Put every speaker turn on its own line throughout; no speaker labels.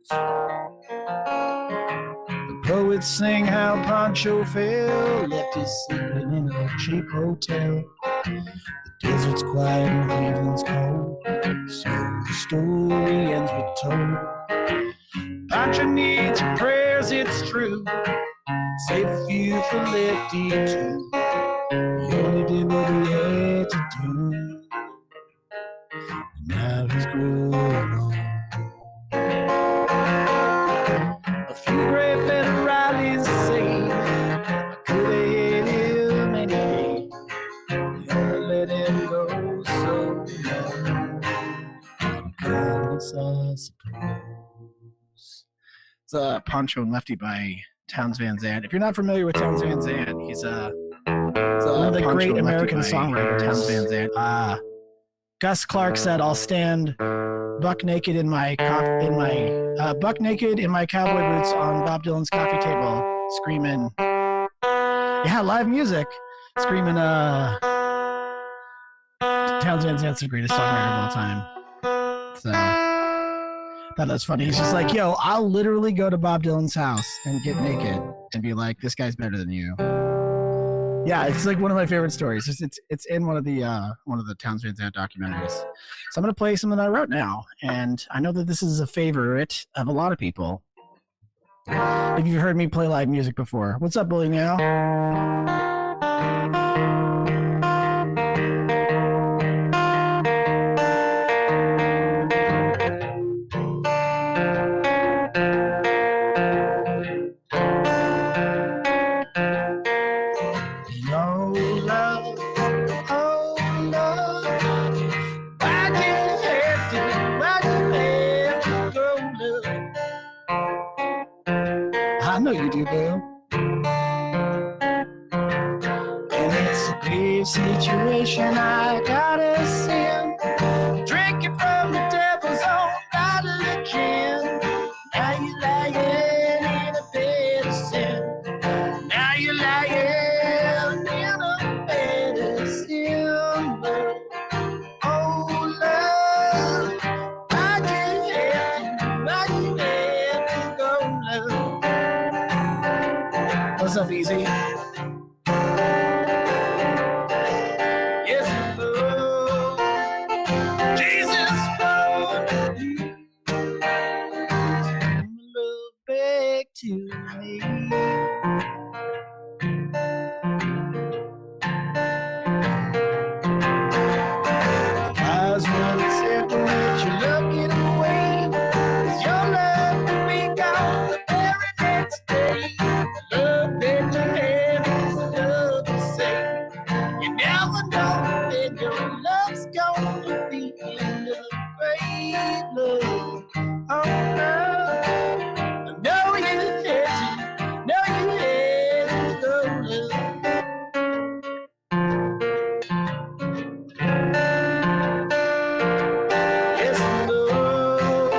The poets sing how Pancho fell, left his sleeping in a cheap hotel. The desert's quiet and Cleveland's cold, so the story ends with told. Pancho needs your prayers, it's true. Save a few for Lefty too. He only did what he had to do. And now he's growing on. A few great federales say I could have hit him any day. They only let him go so long. Kindness, I suppose. It's Pancho and Lefty by Townes Van Zandt. If you're not familiar with Townes Van Zandt, he's one of the great American songwriters. Townes Van Zandt. Gus Clark said, "I'll stand buck naked in my buck naked in my cowboy boots on Bob Dylan's coffee table, screaming, yeah, live music, screaming, Townes Van Zandt's the greatest songwriter of all time." So thought that's funny. He's just like, yo, I'll literally go to Bob Dylan's house and get naked and be like, this guy's better than you. Yeah, it's like one of my favorite stories. It's in one of the Townes Van Zandt documentaries. So I'm gonna play something I wrote now, and I know that this is a favorite of a lot of people. If you've heard me play live music before, what's up, Bully Now? I know you do, Bill. And it's a grave situation, I gotta sin. Drinking from the devil's own bottle of gin. Now you're lying in a bed of sin. Now you're lying in a bed of sin. Oh, love, I just have to go, love. What's up, Easy? Yes, Lord, Jesus, Lord, bring my love back to me. Wise one said to let your love get away, 'cause your love will be gone the very next day. Love that you have is love to say. You never know when your love's gonna be in the grave, love. Oh no, I know you had to go, love. Yes, Lord,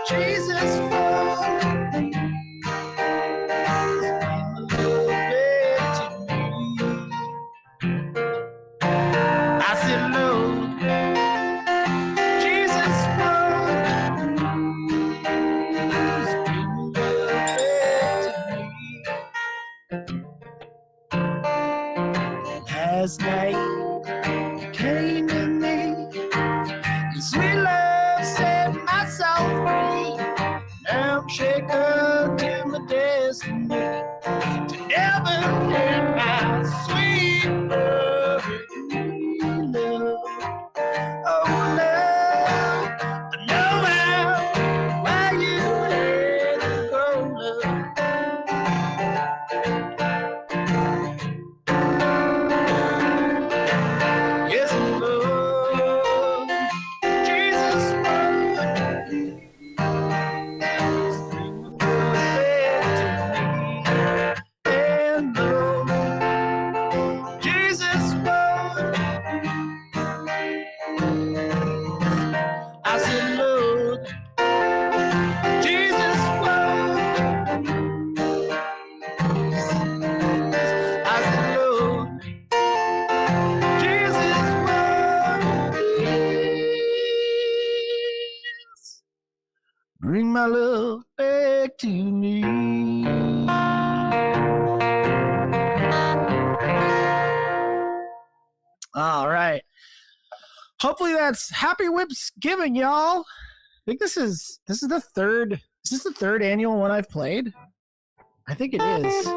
Jesus, Lord, bring my love back to me. I said, Lord, Jesus, Lord, please bring my love back to me. Last night you came to me, your sweet love set my soul free. Now I'm shaken to my destiny to never let my sweet love love. Oh, love, I know why you had to go, love. Yes, Lord, Jesus, Lord, bring my love back to me. my love back to me. All right. Hopefully that's happy WIPSGIVING, y'all. I think this is the third. Is this the third annual one I've played? I think it is.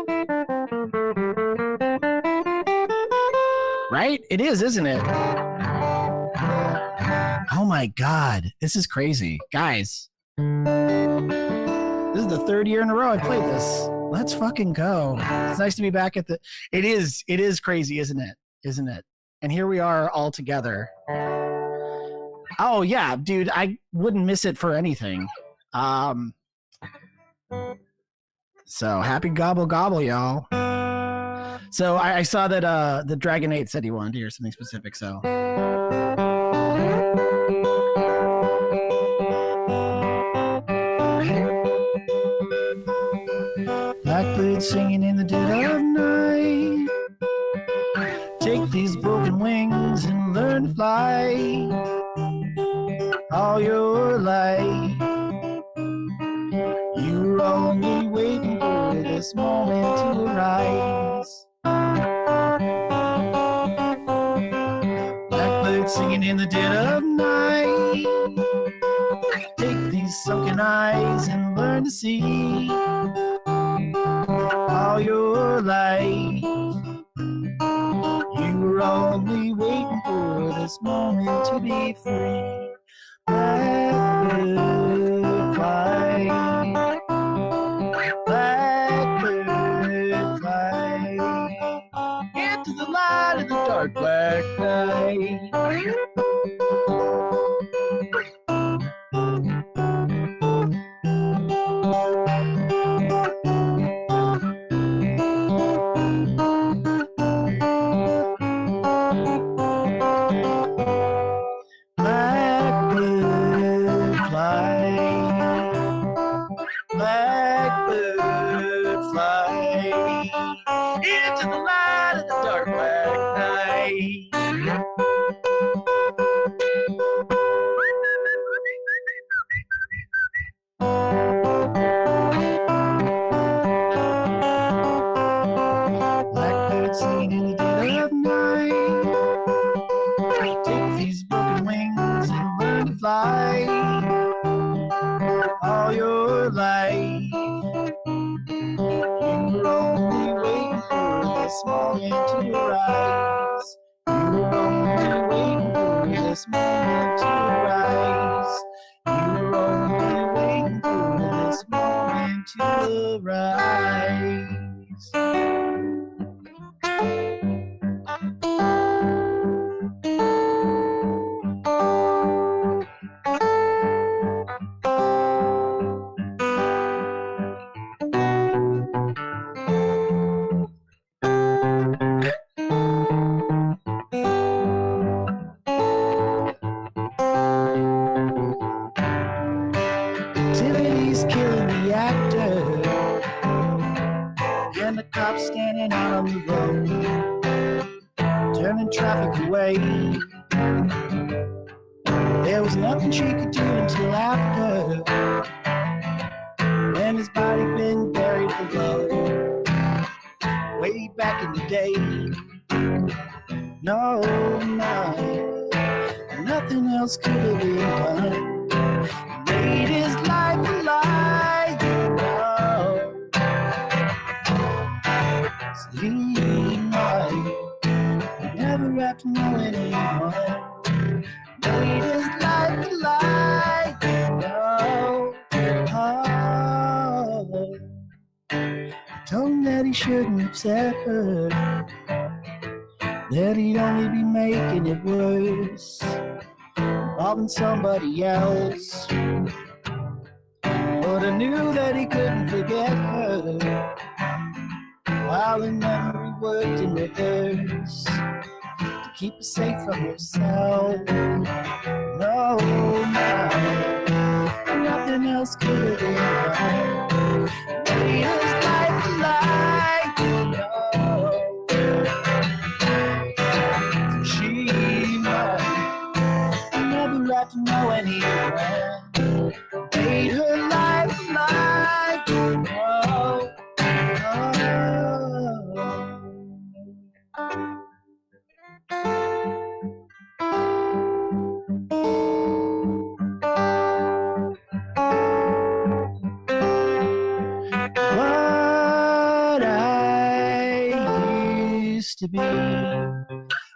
Right? It is, isn't it? Oh my God. This is crazy. Guys. This is the third year in a row I played this. Let's fucking go. It's nice to be back at the... It is crazy, isn't it? Isn't it? And here we are all together. Oh yeah, dude, I wouldn't miss it for anything. So happy gobble gobble, y'all. So I saw that the Dragon 8 said he wanted to hear something specific, so. Blackbird singing in the dead of night. Take these broken wings and learn to fly. All your life, you were only waiting for this moment to arise. Blackbird singing in the dead of night. Take these sunken eyes and learn to see. All your life, you were only waiting for this moment to be free. Blackbird fly, blackbird fly, into the light of the dark black night. Blackbird fly into the light of the dark black night. Blackbird singing in the dead of night. Take these broken wings and learn to fly. All your life, you were only waiting for this moment to arise. You were only waiting for this moment to arise. You were only waiting for this moment to arise. Activity's killing the actor, and the cops standing out on the road, turning traffic away. There was nothing she could do until after, when his body been buried below. Way back in the day, no, nothing else could have been done. Made his life a lie, so he might never have to know anyone. Made his life a lie, I told him that he shouldn't upset her, that he'd only be making it worse, involving somebody else. But I knew that he couldn't forget her, while the memory worked in reverse to keep her safe from herself. No, nothing else could have been done. Made his life a lie, so she might never have to know anyone. Made her life to be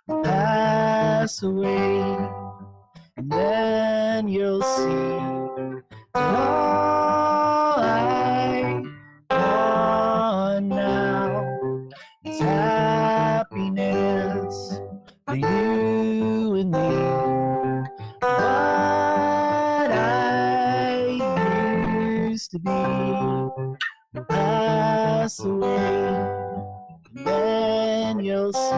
will pass away, and then you'll see that all I want now is happiness for you and me. What I used to be will pass away, and then you'll see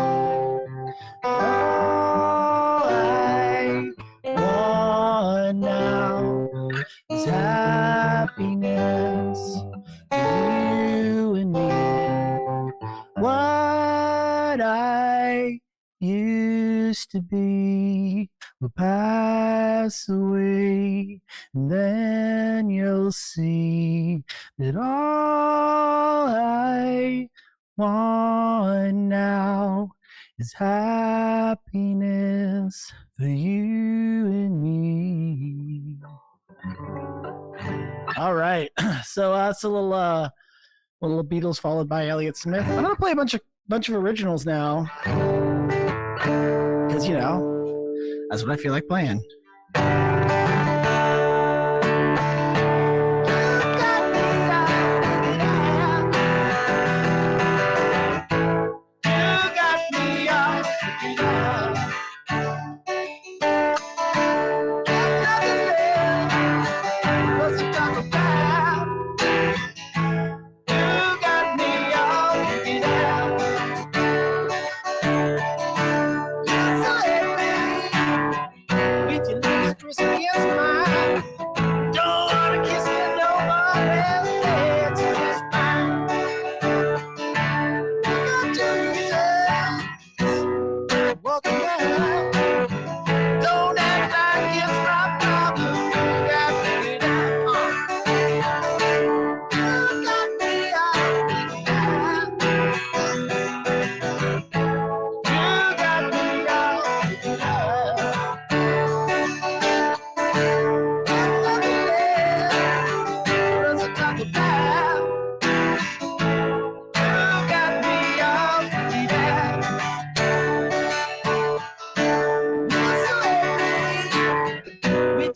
all I want now is happiness for you and me. What I used to be will pass away, and then you'll see that all I want now is happiness for you and me. All right, so that's a little Beatles followed by Elliott Smith. I'm gonna play a bunch of originals now, because that's what I feel like playing.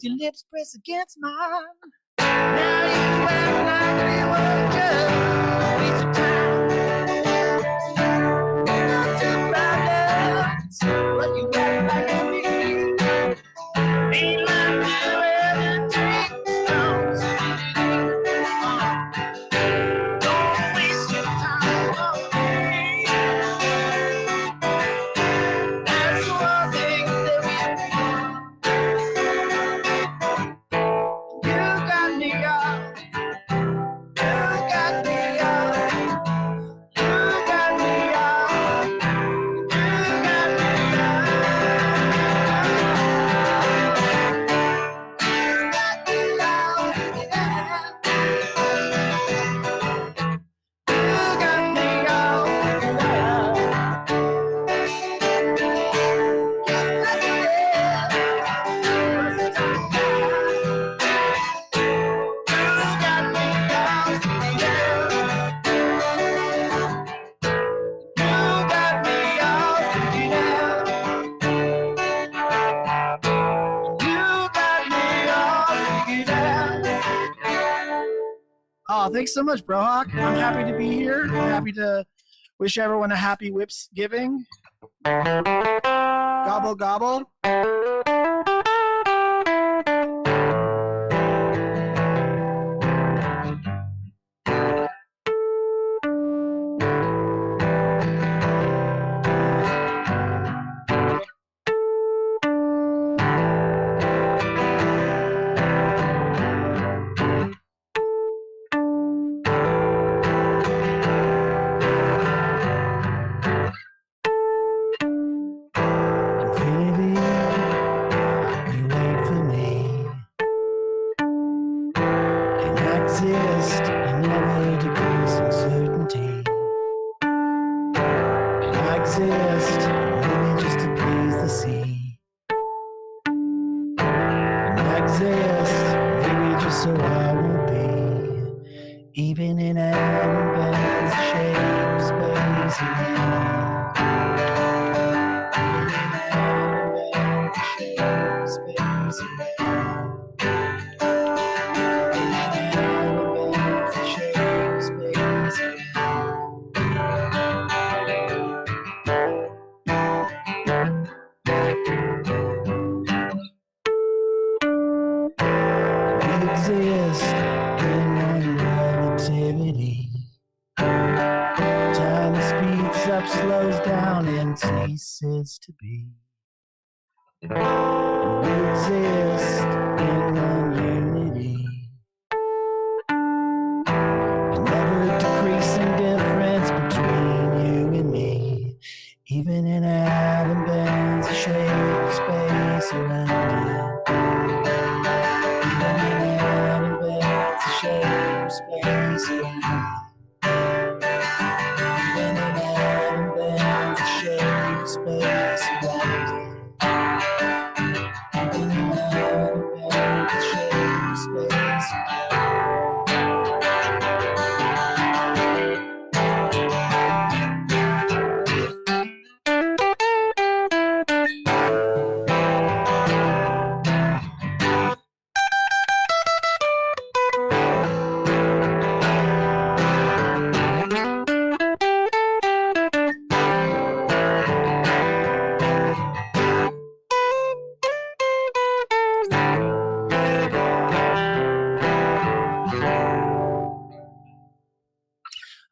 Your lips press against mine. Now you act like we were just waste of time. You got two problems, but you act like it's me. Ain't like you ever take stones. Don't waste your time on me. That's one thing that we Oh, thanks so much, Brohawk. I'm happy to be here. I'm happy to wish everyone a happy WIPSGIVing. Gobble, gobble. Exist in never decreasing certainty. And I exist maybe just to please the sea. And I exist maybe just so I won't be, even in an immense shape, space, and time. Slows down and ceases to be. And we exist in one unity, a never decreasing difference between you and me. Even an atom bends a shade of space around you. Even an atom bends a shade of space around you. Space around you. Even in a shade of space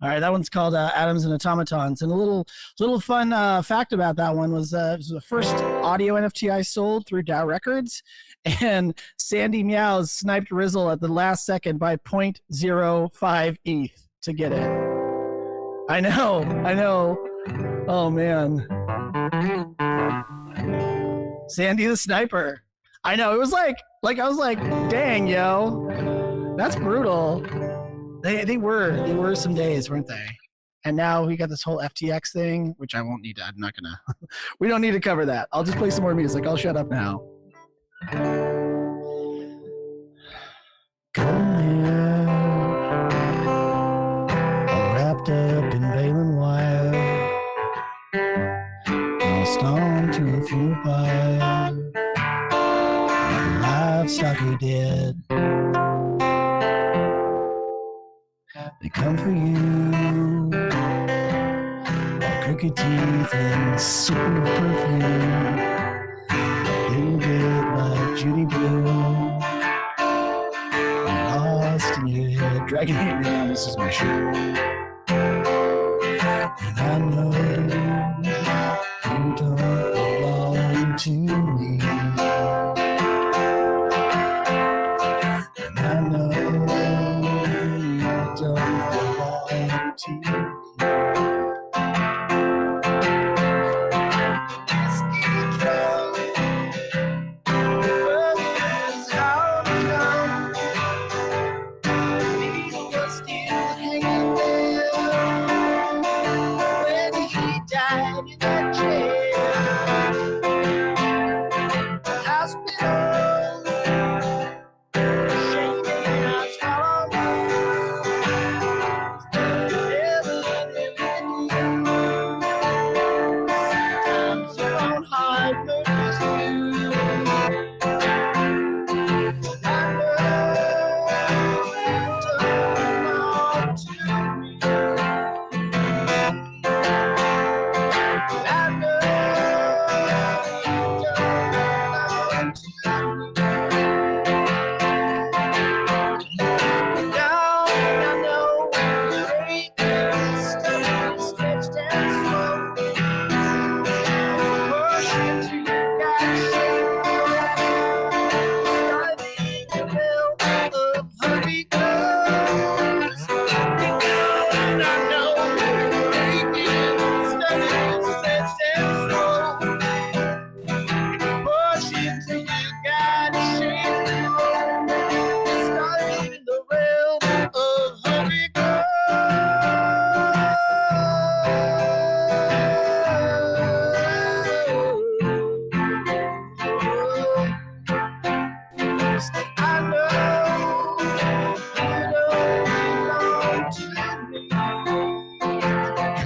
All right, that one's called Atoms and Automatons. And a little fun fact about that one was it was the first audio NFT I sold through DAO Records, and Sandy Meows sniped Rizzle at the last second by 0.05 ETH to get it. I know. Oh man, Sandy the sniper. I know. It was like I was like, dang, yo, that's brutal. They were some days, weren't they? And now we got this whole FTX thing, which I won't need to, I'm not gonna, we don't need to cover that. I'll just play some more music. I'll shut up now. Come here, all wrapped up in baling wire, lost on to a funeral pyre, like livestock who did. They come for you, crooked teeth and super perfume. Little bit like Judy Blue, lost in your head. Dragon hate me now, this is my show. And I know you don't belong to me. And I know don't belong to you. When you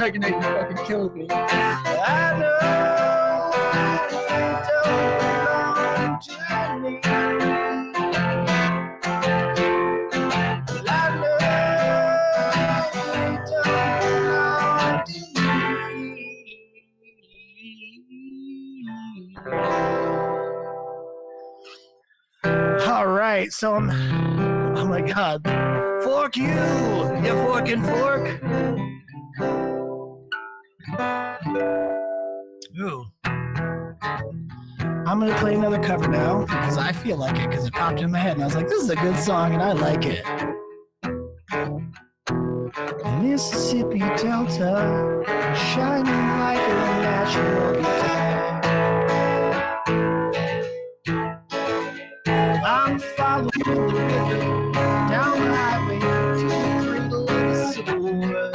I can make you fucking kill me. I know you don't belong to me. I know you don't belong to me. All right, so oh my God. Fork you forking fork. Ooh. I'm gonna play another cover now because I feel like it, because it popped in my head and I was like, this is a good song and I like it. Mississippi Delta, shining like a national guitar. I'm following the river down the highway to the cradle of the Civil War.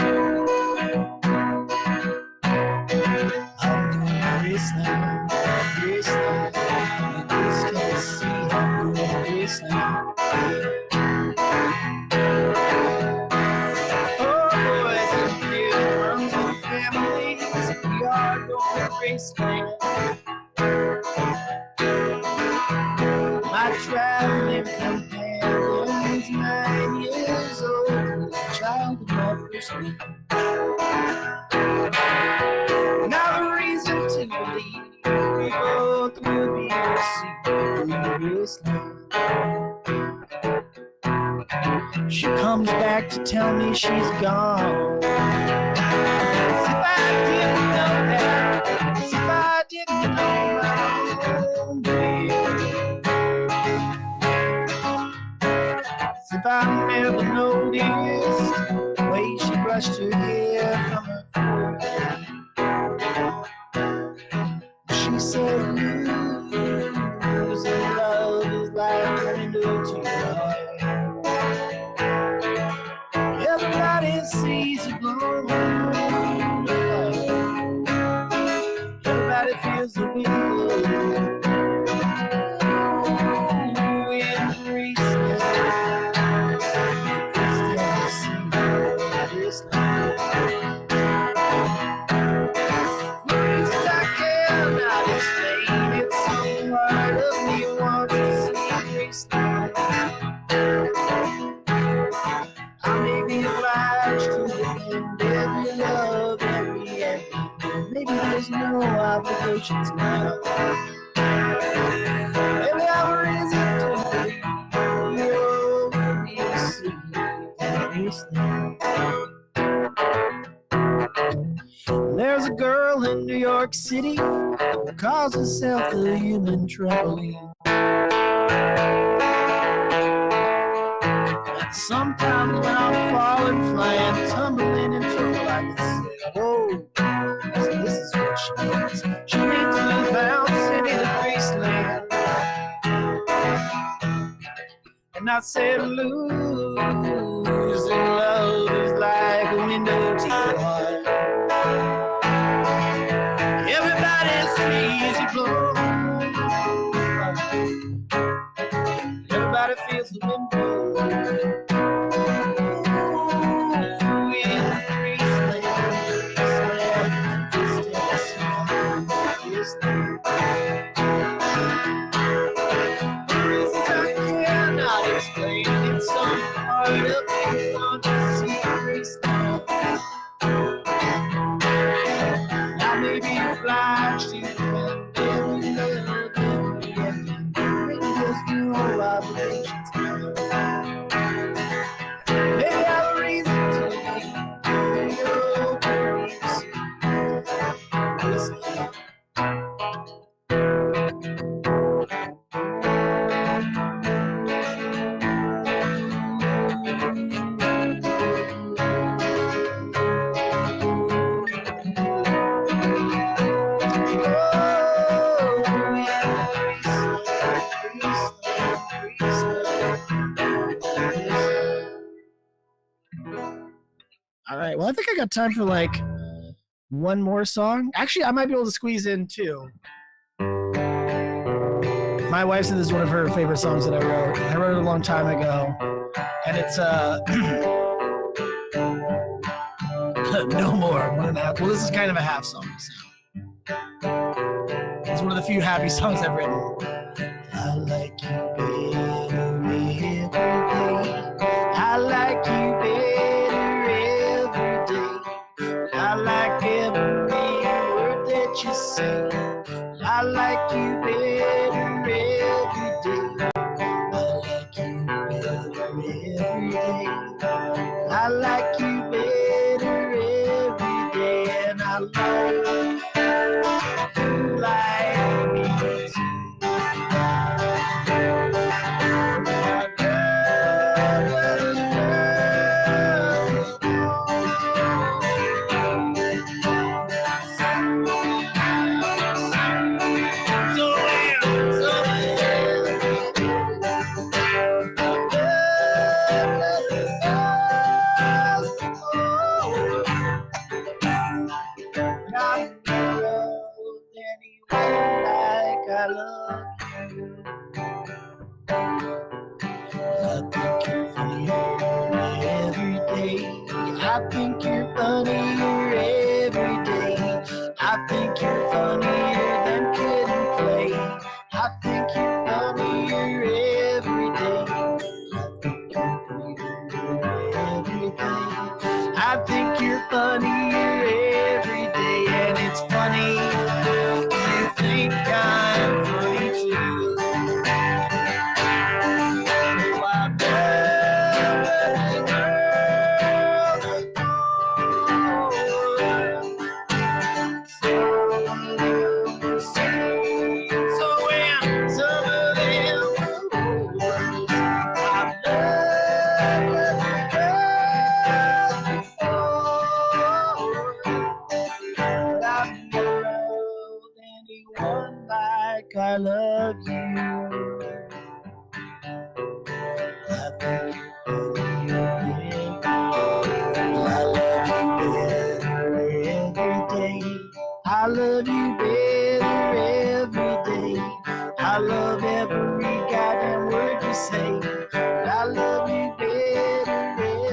I'm going Graceland, Graceland, in East Tennessee. I'm going Graceland. Oh, boys and girls and families, we are going Graceland. My traveling companion is 9 years old, was a child of my first week. Now the reason to believe we both will be received. She comes back to tell me she's gone. As if I didn't know that, as if I didn't know my own baby. As if I never noticed the way she brushed her hair from her forehead. She said, losing love is like a window to your heart. Everybody sees you blow. Everybody feels the wind blow. In Graceland, Reasons I cannot explain. It's some part of me wants to see Graceland. I may be obliged to defend every love, every end. Maybe there's no obligations now. Maybe I have a reason to believe you'll be received in Graceland. There's a girl in New York City who calls herself the human trampoline. And sometimes when I'm falling, flying, tumbling in trouble, I can say, whoa, so this is what she means. She means to lose bound city to Graceland. And I said, losing love is like a window to your heart. Everybody sees you blow. Everybody feels the wind blow. In Graceland, reasons I cannot explain. It's some part of me wants to see Graceland. I may be obliged to defend every love, every end. Maybe there's no obligations now. Maybe I have a reason to believe you'll be received. All right, well, I think I got time for like one more song. Actually, I might be able to squeeze in two. My wife said this is one of her favorite songs that I wrote. I wrote it a long time ago, and it's No more. 1.5. Well, this is kind of a half song. So. It's one of the few happy songs I've written. I like you better every day. I like you better every day. I like every word that you say. I like you better every day. I like you better every day. I like you better every day. And I love you like me too. I think you're funnier every day. I think you're funnier than Kid and Play. I think you're funnier every day. I think you're funnier every day, and it's funny. You think I'm funny too. I love you. I think you're I love you better every day. I love every goddamn word you say. I love you better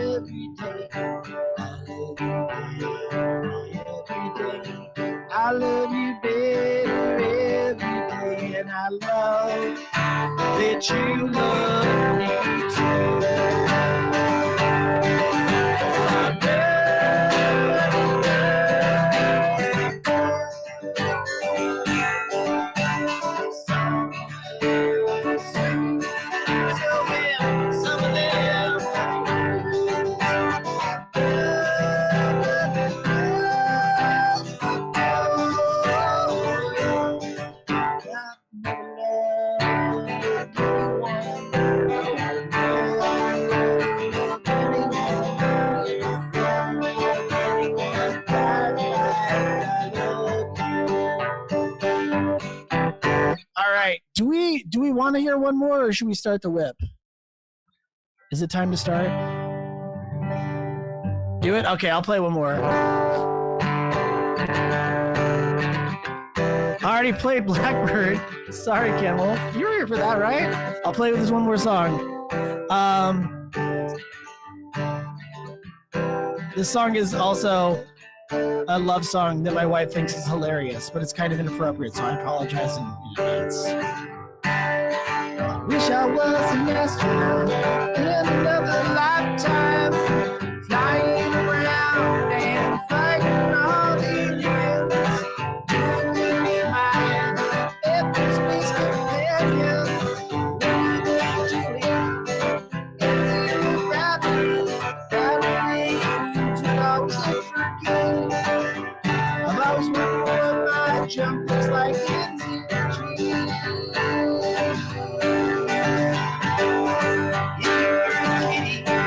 every day. I love you better every day. And I love that you love me too. Do we want to hear one more, or should we start the whip? Is it time to start? Do it? Okay, I'll play one more. I already played Blackbird. Sorry, Ken Wolf. You were here for that, right? I'll play with this one more song. This song is also a love song that my wife thinks is hilarious, but it's kind of inappropriate, so I apologize in advance. Wish I was an astronaut in another lifetime, flying around and fighting all the aliens. Doing me my every space companion. Into gravity, to always look for good. I've always wondered what my jump looks like in zero-G. You're a kitty.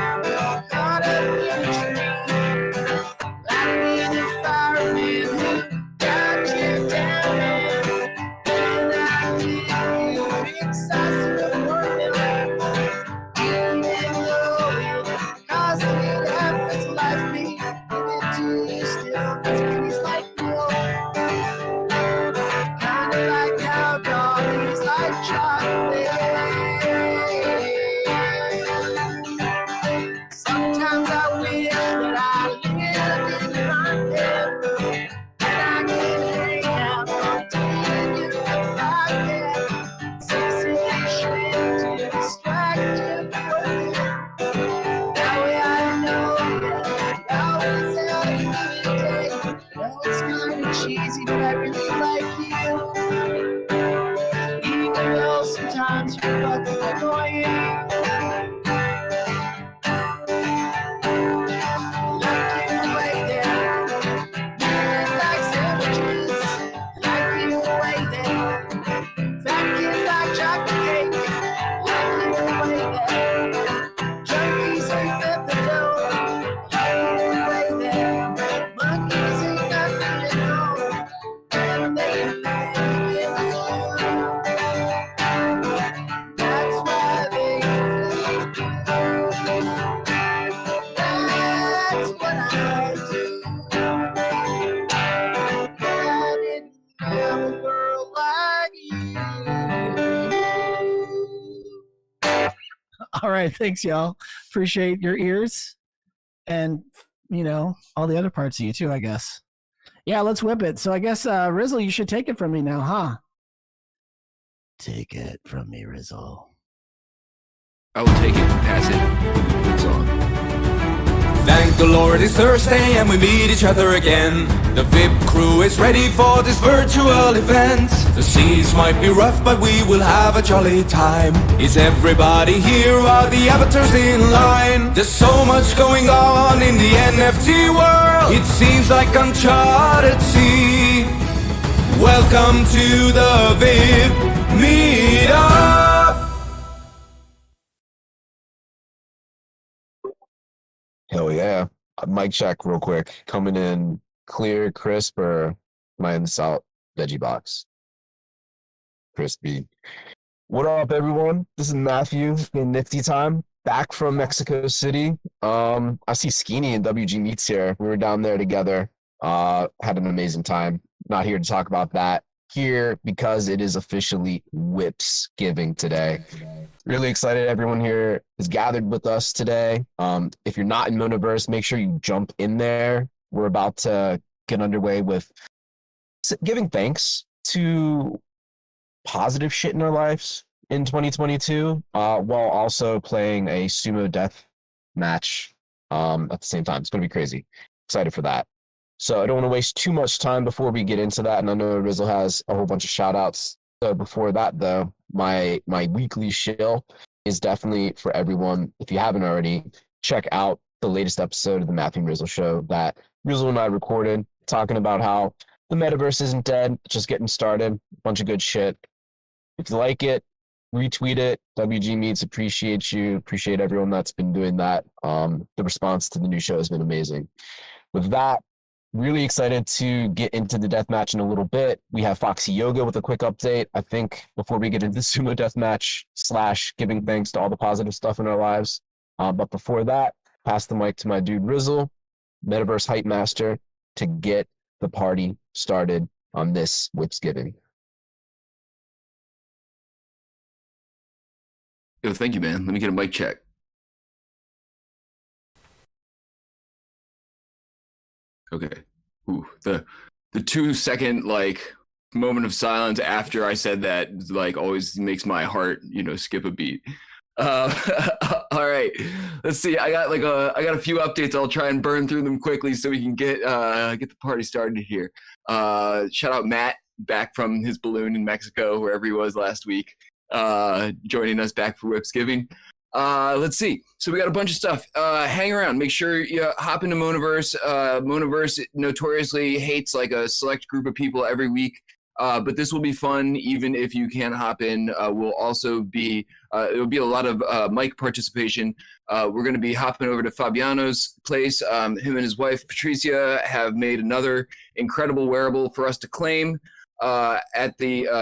right. Thanks, y'all. Appreciate your ears and, all the other parts of you too, I guess. Yeah, let's whip it. So I guess, Rizzle, you should take it from me now, huh? Take it from me, Rizzle.
I will take it, pass it, it's on.
Thank the Lord it's Thursday and we meet each other again. The VIP crew is ready for this virtual event. The seas might be rough but we will have a jolly time. Is everybody here? Are the avatars in line? There's so much going on in the NFT world. It seems like uncharted sea. Welcome to the VIP Meetup.
Hell yeah. Mic check real quick. Coming in clear, crisp, or am I in the salt veggie box? Crispy. What up, everyone? This is Matthew in Nifty Time, back from Mexico City. I see Skeeny and WG Meets here. We were down there together. Had an amazing time. Not here to talk about that. Here because it is officially WIPSGIVIng today. Really excited everyone here is gathered with us today. If you're not in Metaverse, make sure you jump in there. We're about to get underway with giving thanks to positive shit in our lives in 2022, while also playing a sumo death match at the same time. It's going to be crazy. Excited for that. So I don't want to waste too much time before we get into that. And I know Rizzle has a whole bunch of shout outs. So before that, though, my weekly shill is definitely for everyone. If you haven't already, check out the latest episode of the Matthew and Rizzle Show that Rizzle and I recorded, talking about how the metaverse isn't dead, just getting started. Bunch of good shit. If you like it, retweet it. WG Meets appreciate you. Appreciate everyone that's been doing that. The response to the new show has been amazing. With that, really excited to get into the deathmatch in a little bit. We have Foxy Yoga with a quick update. I think before we get into the sumo deathmatch / giving thanks to all the positive stuff in our lives. But before that, pass the mic to my dude Rizzle, Metaverse Hype Master, to get the party started on this WIPSGIVIng.
Yo, thank you, man. Let me get a mic check. Okay. Ooh, the 2-second moment of silence after I said that always makes my heart skip a beat. All right, let's see. I got a few updates. I'll try and burn through them quickly so we can get the party started here. Shout out Matt back from his balloon in Mexico, wherever he was last week, joining us back for WIPSGIVIng. Let's see. So we got a bunch of stuff. Hang around. Make sure you hop into Metaverse. Metaverse notoriously hates a select group of people every week. But this will be fun, even if you can't hop in. We'll also be, it'll be a lot of mic participation. We're going to be hopping over to Fabiano's place. Him and his wife, Patricia, have made another incredible wearable for us to claim at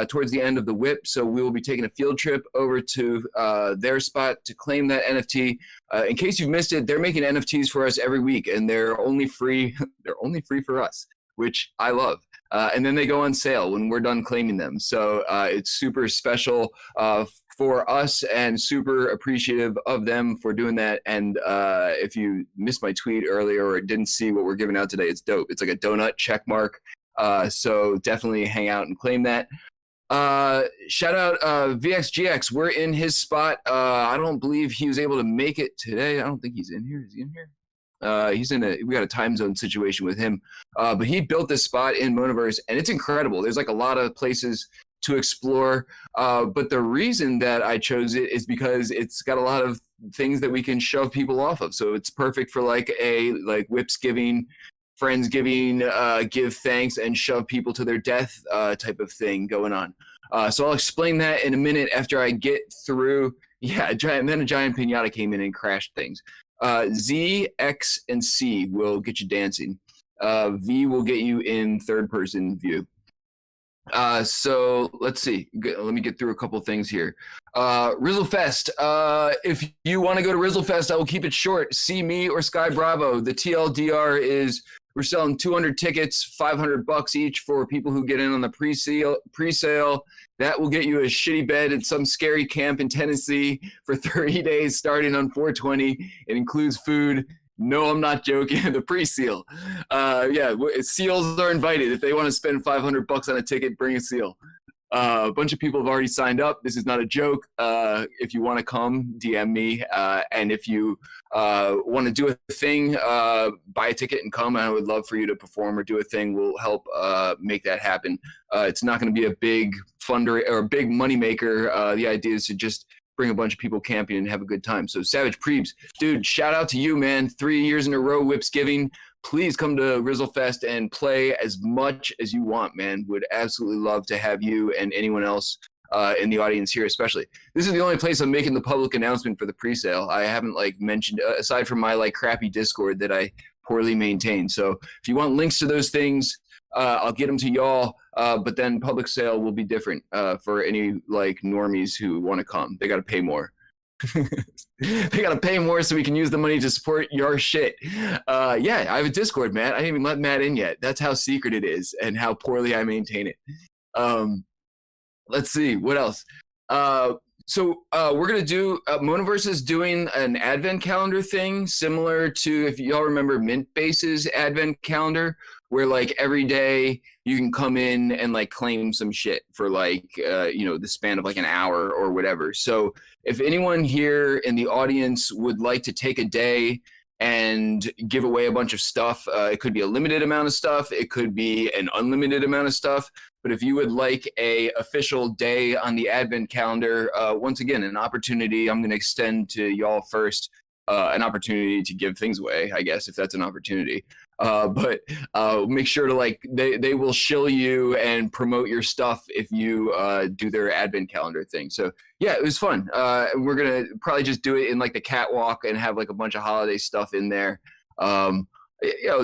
towards the end of the WIP. So we will be taking a field trip over to their spot to claim that NFT. In case you've missed it, they're making NFTs for us every week, and they're only free. They're only free for us, which I love. And then they go on sale when we're done claiming them. So it's super special for us and super appreciative of them for doing that. And if you missed my tweet earlier or didn't see what we're giving out today, it's dope. It's like a donut check mark. So definitely hang out and claim that. Shout out VXGX. We're in his spot. I don't believe he was able to make it today. I don't think he's in here. Is he in here? We got a time zone situation with him, but he built this spot in Metaverse and it's incredible. There's a lot of places to explore, but the reason that I chose it is because it's got a lot of things that we can shove people off of. So it's perfect for a WIPSGIVIng, Friendsgiving, give thanks and shove people to their death type of thing going on. So I'll explain that in a minute after I get through. Yeah, then a giant pinata came in and crashed things. Z, X, and C will get you dancing. V will get you in third-person view. So let's see. Let me get through a couple things here. Rizzlefest. If you want to go to Rizzlefest, I will keep it short. See me or Sky Bravo. The TLDR is we're selling 200 tickets, $500 each for people who get in on the pre-sale. That will get you a shitty bed at some scary camp in Tennessee for 30 days starting on 4/20. It includes food. No, I'm not joking. The pre-seal. Yeah, seals are invited. If they want to spend $500 on a ticket, bring a seal. A bunch of people have already signed up. This is not a joke. If you want to come, DM me. And if you want to do a thing, buy a ticket and come. I would love for you to perform or do a thing. We'll help make that happen. It's not going to be a big funder or a big moneymaker. The idea is to just bring a bunch of people camping and have a good time. So Savage Prebes, dude, shout out to you, man. 3 years in a row, WIPSGIVING. Please come to Rizzlefest and play as much as you want, man. Would absolutely love to have you and anyone else in the audience here, especially. This is the only place I'm making the public announcement for the pre-sale. I haven't mentioned, aside from my crappy Discord that I poorly maintain. So if you want links to those things, I'll get them to y'all. But then public sale will be different for any normies who want to come. They got to pay more. They got to pay more so we can use the money to support your shit. Yeah, I have a Discord, man. I didn't even let Matt in yet. That's how secret it is and how poorly I maintain it. Let's see, what else? So we're going to do, Monoverse is doing an advent calendar thing similar to, if y'all remember Mintbase's advent calendar, where every day you can come in and claim some shit for the span of an hour or whatever. So if anyone here in the audience would like to take a day and give away a bunch of stuff, it could be a limited amount of stuff, it could be an unlimited amount of stuff. But if you would like a official day on the advent calendar, once again, an opportunity, I'm going to extend to y'all first, an opportunity to give things away, I guess, if that's an opportunity. But make sure to they will shill you and promote your stuff if you do their advent calendar thing. So yeah, it was fun. We're going to probably just do it in the catwalk and have a bunch of holiday stuff in there.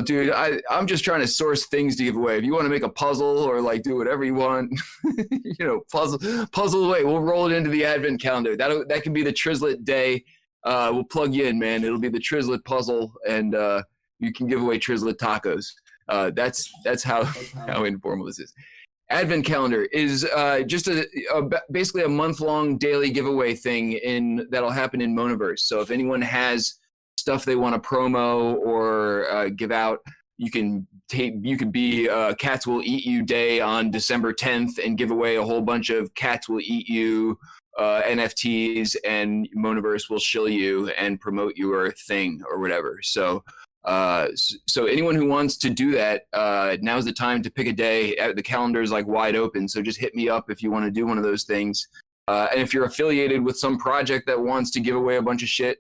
Dude, I'm just trying to source things to give away. If you want to make a puzzle or do whatever you want, puzzle away. We'll roll it into the advent calendar. That can be the Trizlet day. We'll plug you in, man. It'll be the Trizlet puzzle, and you can give away Trizlet tacos. That's how informal this is. Advent calendar is just basically a month-long daily giveaway thing that'll happen in Monoverse. So if anyone has stuff they want to promo or give out, you can be Cats Will Eat You Day on December 10th and give away a whole bunch of Cats Will Eat You NFTs, and Monoverse will shill you and promote your thing or whatever. So anyone who wants to do that, now's the time to pick a day. The calendar is wide open, so just hit me up if you want to do one of those things. And if you're affiliated with some project that wants to give away a bunch of shit,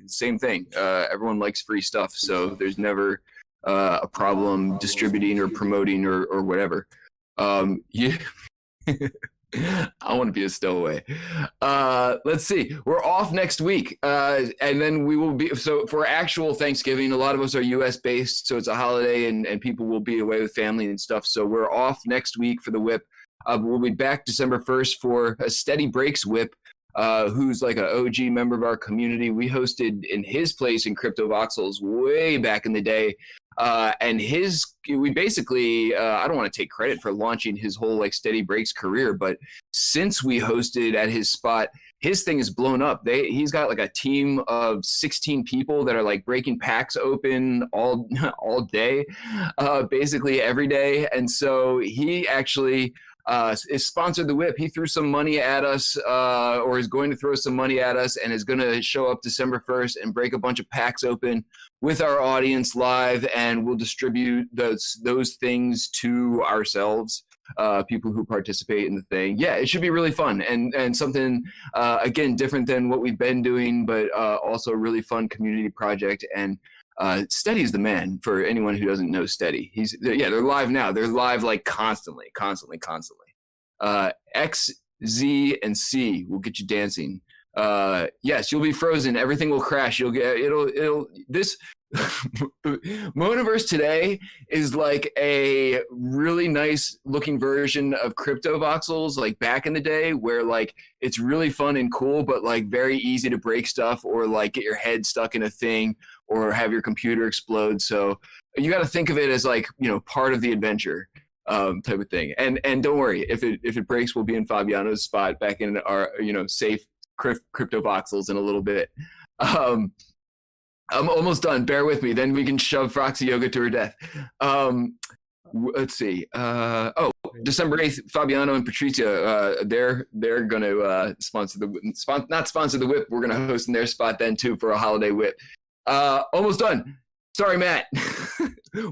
same thing. Everyone likes free stuff, so there's never a problem distributing or promoting or whatever. Yeah. I want to be a stowaway. Let's see. We're off next week. And then we will be, so for actual Thanksgiving, a lot of us are US based, so it's a holiday and people will be away with family and stuff. So we're off next week for the WIP. We'll be back December 1st for a Steady Breaks WIP, who's an OG member of our community. We hosted in his place in Crypto Voxels way back in the day. And we basically, I don't want to take credit for launching his whole Steady Breaks career, but since we hosted at his spot, his thing is blown up. He's got a team of 16 people that are breaking packs open all day, basically every day. And so he actually is sponsored the WIP. He threw some money at us, or is going to throw some money at us, and is going to show up December 1st and break a bunch of packs open with our audience live, and we'll distribute those things to ourselves, people who participate in the thing. Yeah, it should be really fun and something again different than what we've been doing, but also a really fun community project. And Steady is the man for anyone who doesn't know Steady. They're live now. They're live constantly. X, Z, and C will get you dancing. Yes, you'll be frozen. Everything will crash. You'll get Monaverse today is like a really nice looking version of crypto voxels, like back in the day, where like it's really fun and cool, but like very easy to break stuff or like get your head stuck in a thing or have your computer explode. So you got to think of it as like, you know, part of the adventure type of thing. And don't worry, if it breaks, we'll be in Fabiano's spot back in our, you know, safe crypto voxels in a little bit. I'm almost done. Bear with me. Then we can shove Foxy Yoga to her death. Let's see. December 8th, Fabiano and Patricia, they're going to not sponsor the WIP. We're going to host in their spot then too for a holiday WIP. Almost done. Sorry, Matt.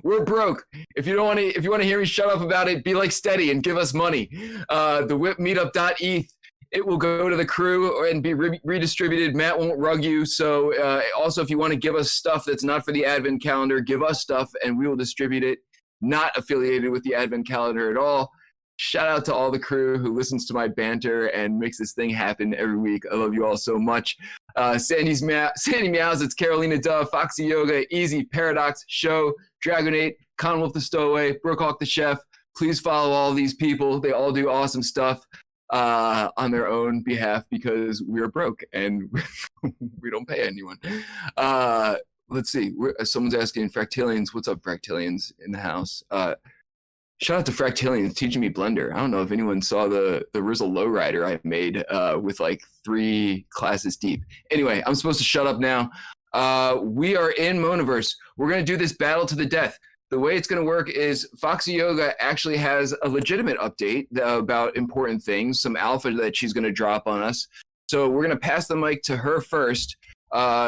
We're broke. If you want to hear me shut up about it, be like Steady and give us money. The WIP meetup.eth. It will go to the crew and be redistributed. Matt won't rug you. So also, if you want to give us stuff that's not for the advent calendar, give us stuff and we will distribute it. Not affiliated with the advent calendar at all. Shout out to all the crew who listens to my banter and makes this thing happen every week. I love you all so much. Sandy Meows, it's Carolina Dove, Foxy Yoga, Easy, Paradox, Show, Dragonate, Conwolf the Stowaway, Brookhawk the Chef. Please follow all these people. They all do awesome stuff on their own behalf because we're broke and we don't pay anyone. Let's see. Someone's asking Fractalians. What's up, Fractalians in the house? Shout out to Fractalians teaching me Blender. I don't know if anyone saw the Rizzle Lowrider I made with like 3 classes deep. Anyway, I'm supposed to shut up now. We are in Monaverse. We're going to do this battle to the death. The way it's going to work is Foxy Yoga actually has a legitimate update about important things, some alpha that she's going to drop on us. So we're going to pass the mic to her first.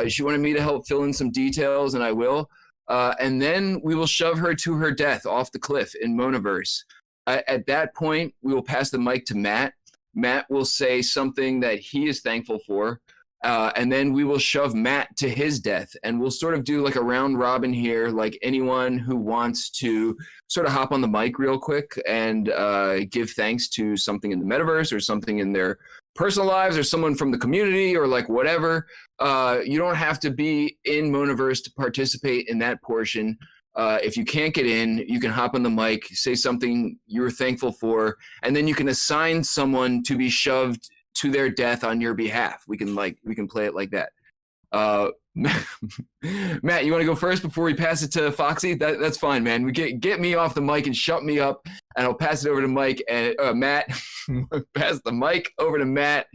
She wanted me to help fill in some details, and I will. And then we will shove her to her death off the cliff in Monaverse. At that point, we will pass the mic to Matt. Matt will say something that he is thankful for. And then we will shove Matt to his death, and we'll sort of do like a round robin here, like anyone who wants to sort of hop on the mic real quick and give thanks to something in the metaverse or something in their personal lives or someone from the community or like whatever. You don't have to be in Monaverse to participate in that portion. If you can't get in, you can hop on the mic, say something you're thankful for, and then you can assign someone to be shoved to their death on your behalf. We can play it like that. Matt, you want to go first before we pass it to Foxy? That's fine, man. We get me off the mic and shut me up, and I'll pass it over to Mike and Matt. Pass the mic over to Matt,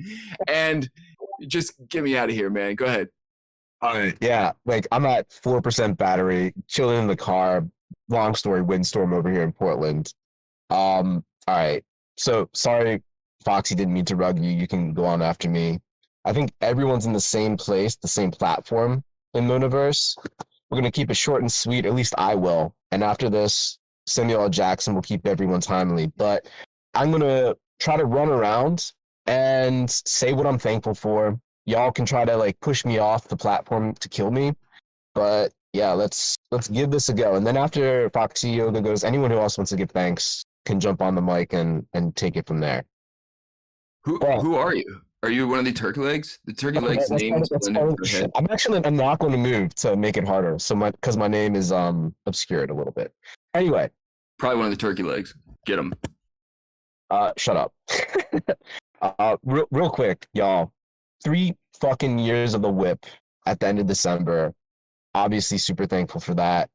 and just get me out of here, man. Go ahead.
All right. Yeah, like I'm at 4% battery, chilling in the car. Long story, windstorm over here in Portland. All right. So sorry, Foxy, didn't mean to rug you. You can go on after me. I think everyone's in the same place, the same platform in Monaverse. We're going to keep it short and sweet. At least I will. And after this, Samuel L. Jackson will keep everyone timely. But I'm going to try to run around and say what I'm thankful for. Y'all can try to like push me off the platform to kill me. But yeah, let's give this a go. And then after Foxy Yoga goes, anyone who else wants to give thanks can jump on the mic and take it from there.
Who are you? Are you one of the turkey legs? The turkey legs name.
I'm not going to move to make it harder. So because my name is obscured a little bit. Anyway,
probably one of the turkey legs. Get him.
Shut up. Real quick, y'all. 3 fucking years of the WIP at the end of December. Obviously, super thankful for that.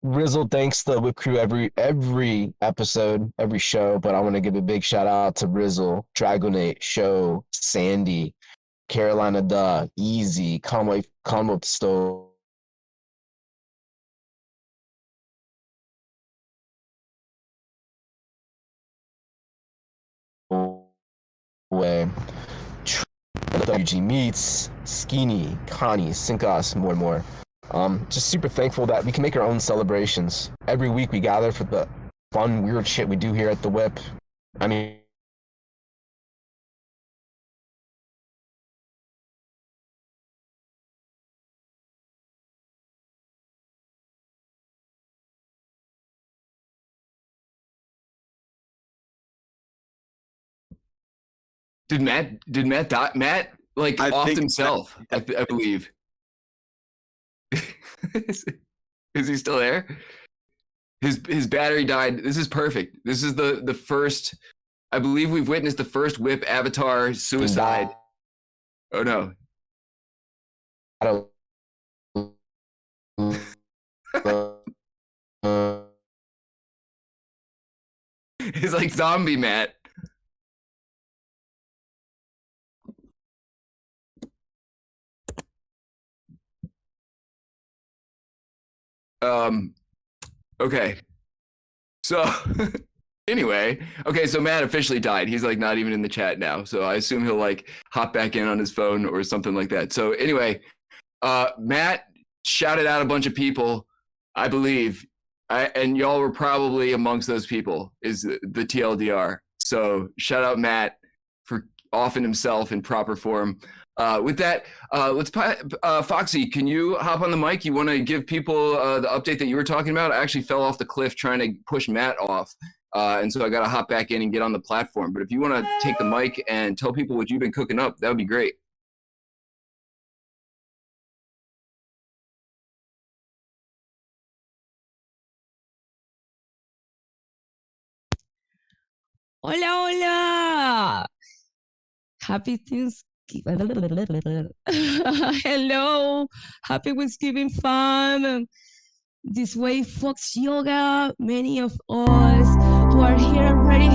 Rizzle thanks the WIP crew every episode, every show, but I want to give a big shout out to Rizzle, Dragonate, Show, Sandy, Carolina Duh, Easy, Conwolf Stowe. Way. WG Meets, Skeeny, Connie, Sinkas, more and more. Just super thankful that we can make our own celebrations. Every week we gather for the fun, weird shit we do here at the WIP. I mean,
Did Matt die? Matt like
I
offed
think
himself, I believe. Is he still there? His battery died. This is perfect. This is the first. I believe we've witnessed the first WIP avatar suicide. Oh no.
I don't.
It's like zombie Matt. Okay. So anyway, okay, so Matt officially died. He's like not even in the chat now. So I assume he'll like hop back in on his phone or something like that. So anyway, Matt shouted out a bunch of people, I believe. And y'all were probably amongst those people, is the TLDR. So shout out Matt for offing himself in proper form. With that, let's Foxy, can you hop on the mic? You want to give people the update that you were talking about? I actually fell off the cliff trying to push Matt off. And so I got to hop back in and get on the platform. But if you want to take the mic and tell people what you've been cooking up, that would be great.
Hola, hola. Happy Thanksgiving. Hello. Happy Thanksgiving fam. This way, Fox Yoga. Many of us who are here already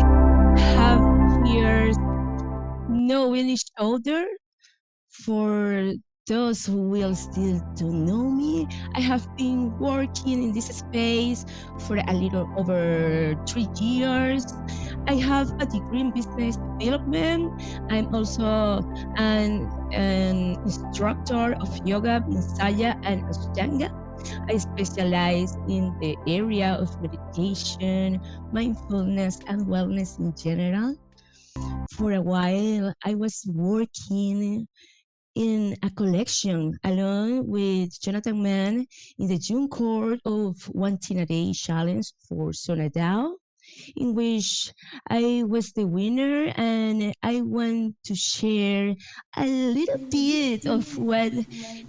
have years knowing each other. For those who will still don't know me, I have been working in this space for a little over 3 years. I have a degree in business development. I'm also an instructor of yoga, Nisaya, and Ashtanga. I specialize in the area of meditation, mindfulness, and wellness in general. For a while, I was working in a collection along with Jonathan Mann in the June court of One Teen a Day Challenge for Sonadao, in which I was the winner, and I want to share a little bit of what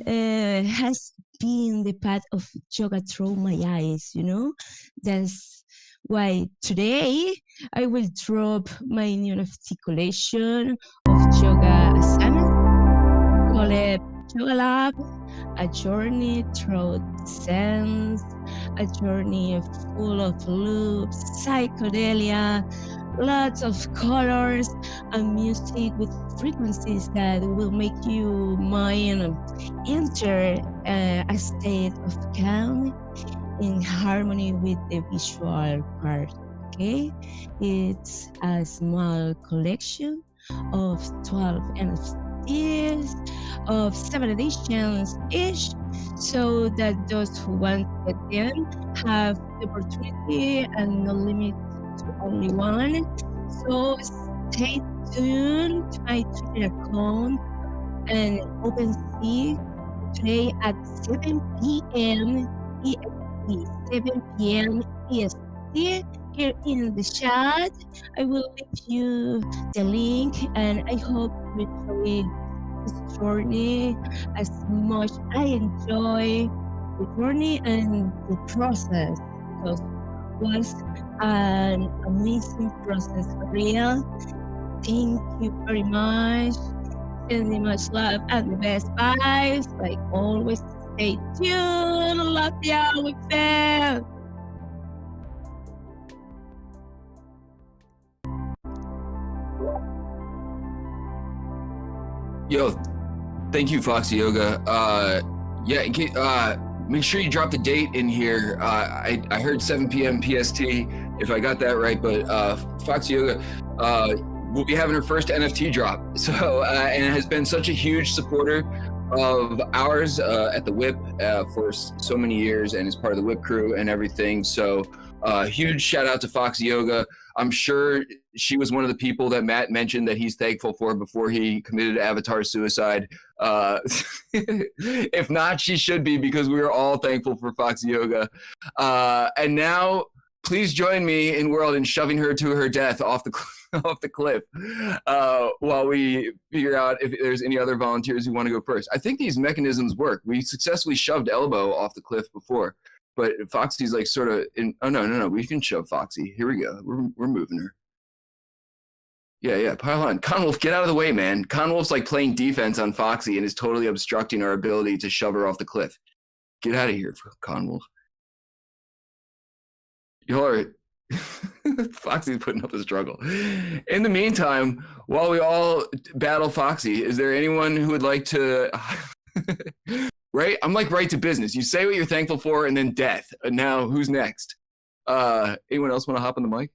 has been the path of yoga through my eyes, you know? That's why today I will drop my new articulation of yoga asana, call it Yoga Lab, a journey through sense, a journey full of loops, psychedelia, lots of colors, and music with frequencies that will make you mind enter a state of calm in harmony with the visual part. Okay, it's a small collection of 12 NFTs of 7 editions each, so that those who want them have the opportunity and no limit to only one. So stay tuned to my Twitter account and OpenSea today at 7 p.m. EST, 7 p.m. EST. Here in the chat, I will leave you the link, and I hope you enjoy this journey as much I enjoy the journey and the process, because it was an amazing process for real. Thank you very much. Sending much love and the best vibes. Like always, stay tuned. Love y'all with them.
Yo, thank you, Foxy Yoga. Make sure you drop the date in here. I heard 7 p.m. PST, if I got that right, but Foxy Yoga will be having her first NFT drop. So, and has been such a huge supporter of ours at the WIP for so many years, and is part of the WIP crew and everything. So, huge shout out to Foxy Yoga. I'm sure she was one of the people that Matt mentioned that he's thankful for before he committed avatar suicide. If not, she should be, because we are all thankful for Foxy Yoga. And now, please join me in world in shoving her to her death off the off the cliff while we figure out if there's any other volunteers who want to go first. I think these mechanisms work. We successfully shoved Elbow off the cliff before, but Foxy's like sort of in. Oh no, we can shove Foxy. Here we go. We're moving her. Yeah, pile on. Conwolf, get out of the way, man. Conwolf's like playing defense on Foxy and is totally obstructing our ability to shove her off the cliff. Get out of here, Conwolf. Y'all are Foxy's putting up a struggle. In the meantime, while we all battle Foxy, is there anyone who would like to right? I'm like right to business. You say what you're thankful for and then death. And now who's next? Anyone else want to hop on the mic?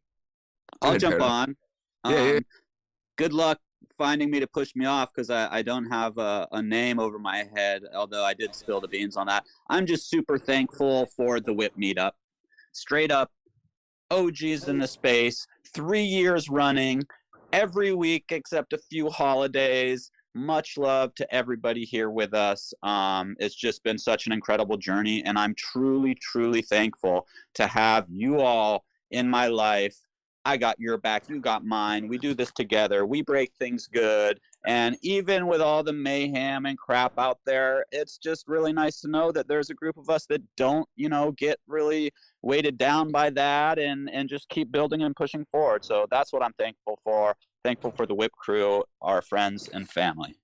I'll jump on.
Yeah.
Good luck finding me to push me off because I don't have a name over my head, although I did spill the beans on that. I'm just super thankful for the WIP meetup. Straight up, OGs in the space, 3 years running, every week except a few holidays. Much love to everybody here with us. It's just been such an incredible journey, and I'm truly, truly thankful to have you all in my life. I got your back, you got mine. We do this together. We break things good. And even with all the mayhem and crap out there, it's just really nice to know that there's a group of us that don't, get really weighted down by that and just keep building and pushing forward. So that's what I'm thankful for. Thankful for the WIP crew, our friends and family.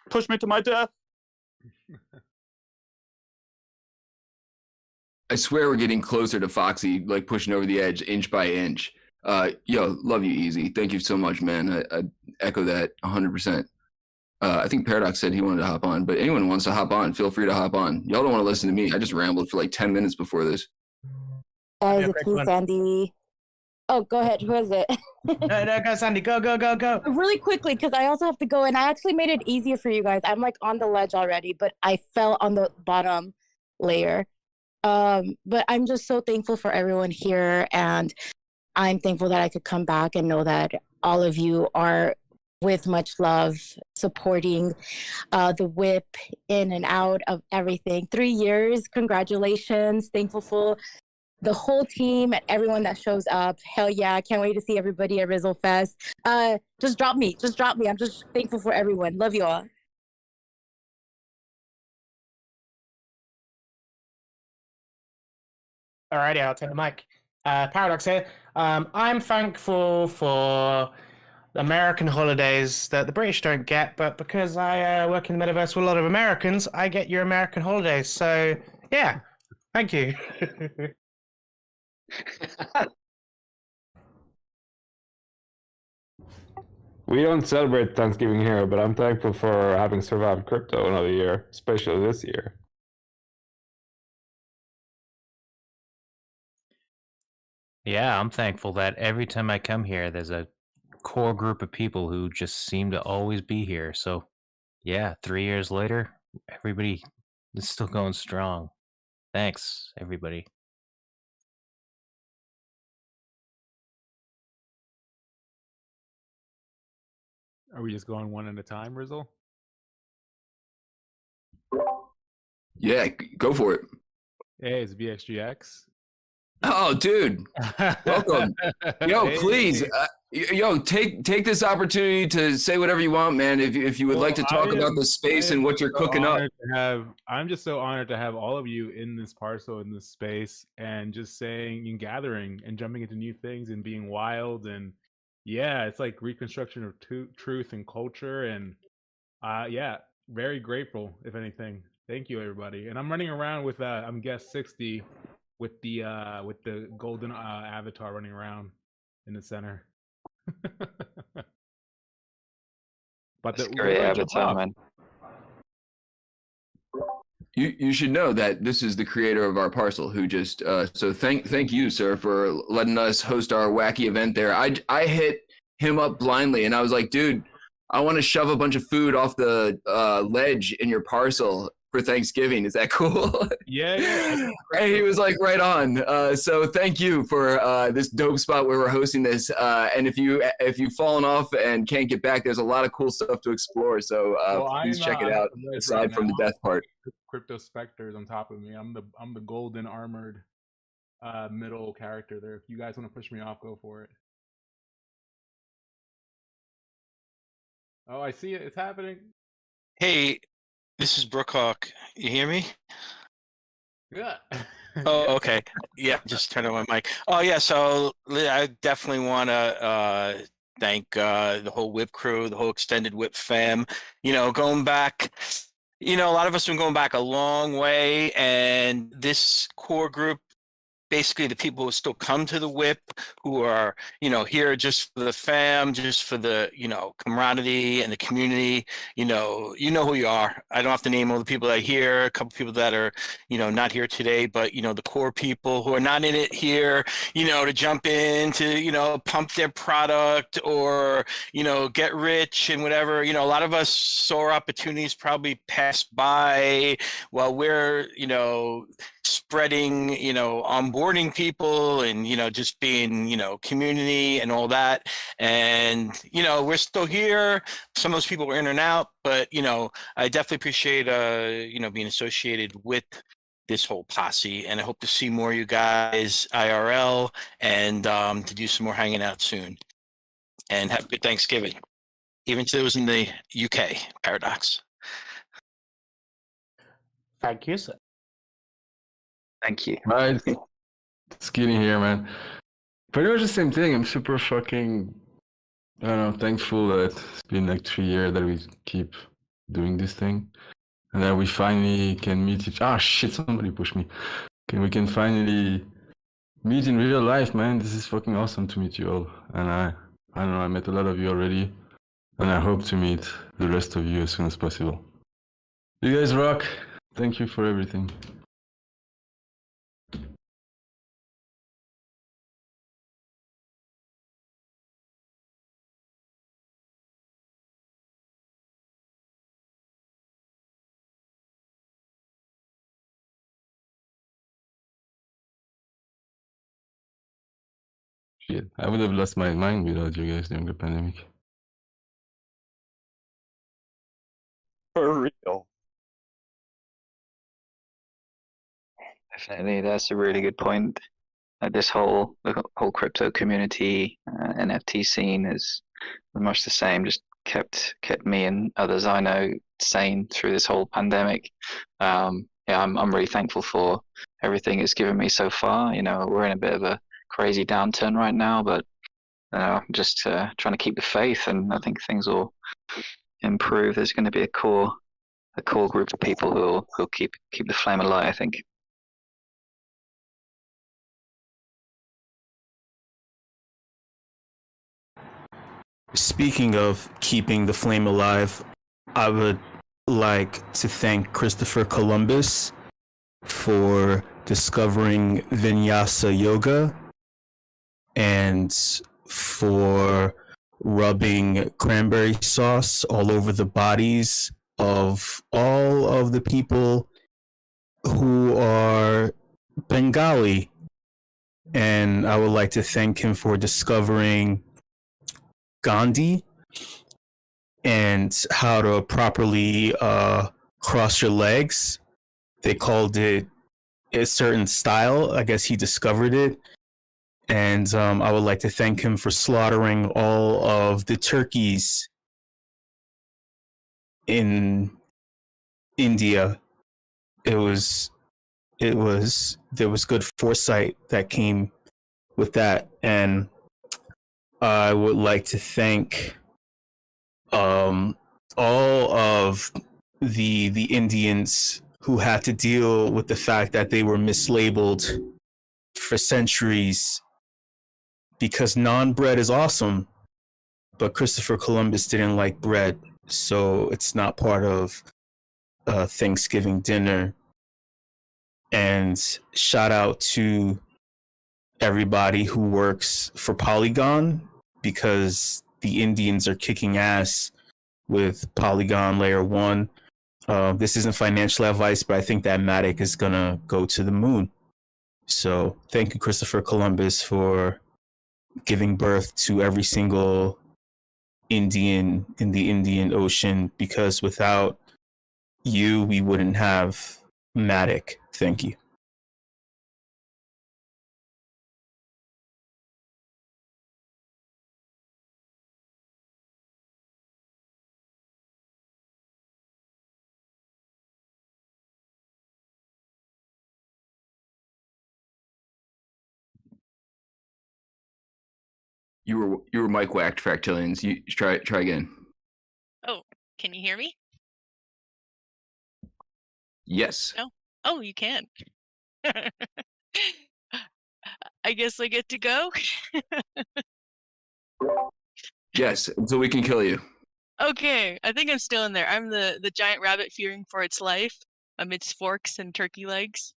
Push me to my death.
I swear we're getting closer to Foxy, like pushing over the edge inch by inch. Love you, Easy. Thank you so much, man. I echo that 100%. I think Paradox said he wanted to hop on, but anyone who wants to hop on, feel free to hop on. Y'all don't want to listen to me. I just rambled for like 10 minutes before this.
Guys, it's me, Sandy. Oh, go ahead. Who is it?
No, go, Sandy. Go.
Really quickly, because I also have to go, and I actually made it easier for you guys. I'm like on the ledge already, but I fell on the bottom layer. But I'm just so thankful for everyone here, and I'm thankful that I could come back and know that all of you are with much love supporting the WIP in and out of everything. 3 years, congratulations. Thankful for the whole team and everyone that shows up. Hell yeah, I can't wait to see everybody at Rizzle Fest. Just drop me. I'm just thankful for everyone. Love you all.
Alrighty, I'll take the mic. Paradox here. I'm thankful for the American holidays that the British don't get, but because I work in the Metaverse with a lot of Americans, I get your American holidays. So, yeah, thank you.
We don't celebrate Thanksgiving here, but I'm thankful for having survived crypto another year, especially this year.
Yeah, I'm thankful that every time I come here, there's a core group of people who just seem to always be here. So, yeah, 3 years later, everybody is still going strong. Thanks, everybody.
Are we just going one at a time, Rizzle?
Yeah, go for it.
Hey, it's VXGX.
Oh, dude, welcome. Yo, please, take this opportunity to say whatever you want, man. If you would like to talk about the space and what you're cooking up.
I'm just so honored to have all of you in this parcel, in this space, and just saying and gathering and jumping into new things and being wild. And yeah, it's like reconstruction of truth and culture. And yeah, very grateful, if anything. Thank you, everybody. And I'm running around with I'm guest 60 with the golden avatar running around in the center. But the
great avatar, man.
You should know that this is the creator of our parcel who just so thank you, sir, for letting us host our wacky event there. I hit him up blindly and I was like, dude, I want to shove a bunch of food off the ledge in your parcel for Thanksgiving. Is that cool?
Yeah.
And he was like, right on. So thank you for this dope spot where we're hosting this. And if you've fallen off and can't get back, there's a lot of cool stuff to explore. So please check it out. Aside from the death part.
Crypto specters on top of me. I'm the golden armored middle character there. If you guys want to push me off, go for it. Oh, I see it. It's happening.
Hey, this is Brookhawk. You hear me?
Yeah.
Oh,
Yes.
okay. Yeah, just turn on my mic. Oh, yeah. So I definitely want to thank the whole WIP crew, the whole extended WIP fam. Going back, a lot of us have been going back a long way, and this core group, basically the people who still come to the WIP, who are, here just for the fam, just for the, camaraderie and the community. You know who you are. I don't have to name all the people that are here, a couple people that are, not here today, but, the core people who are not in it here, to jump in, to, pump their product or, get rich and whatever. A lot of us saw opportunities probably pass by while we're, spreading, onboarding people and, just being, community and all that. And, we're still here. Some of those people were in and out, but, I definitely appreciate, being associated with this whole posse. And I hope to see more of you guys IRL and to do some more hanging out soon. And have a good Thanksgiving. Even to those in the UK, Paradox.
Thank you, sir.
Thank you.
Right. Skinny here, man. Pretty much the same thing. I'm super fucking, I don't know, thankful that it's been like 3 years that we keep doing this thing. And that we finally can meet shit, somebody pushed me. We can finally meet in real life, man. This is fucking awesome to meet you all. And I don't know, I met a lot of you already. And I hope to meet the rest of you as soon as possible. You guys rock. Thank you for everything. Shit, I would have lost my mind without you guys during the pandemic.
For real. Definitely, that's a really good point. The whole crypto community, NFT scene is much the same. Just kept me and others I know sane through this whole pandemic. Yeah, I'm really thankful for everything it's given me so far. We're in a bit of a crazy downturn right now, but just trying to keep the faith, and I think things will improve. There's going to be a core group of people who'll keep the flame alive, I think.
Speaking of keeping the flame alive, I would like to thank Christopher Columbus for discovering Vinyasa Yoga and for rubbing cranberry sauce all over the bodies of all of the people who are Bengali. And I would like to thank him for discovering Gandhi and how to properly cross your legs. They called it a certain style. I guess he discovered it. And I would like to thank him for slaughtering all of the turkeys in India. There was good foresight that came with that. And I would like to thank all of the Indians who had to deal with the fact that they were mislabeled for centuries, because naan bread is awesome, but Christopher Columbus didn't like bread, so it's not part of Thanksgiving dinner. And shout out to everybody who works for Polygon, because the Indians are kicking ass with Polygon Layer 1. This isn't financial advice, but I think that Matic is going to go to the moon. So thank you, Christopher Columbus, for giving birth to every single Indian in the Indian Ocean, because without you, we wouldn't have Matic. Thank you.
You were mic whacked, Fractillions. You try again.
Oh, can you hear me?
Yes.
No? Oh, you can. I guess I get to go.
Yes, until we can kill you.
Okay, I think I'm still in there. I'm the giant rabbit fearing for its life amidst forks and turkey legs,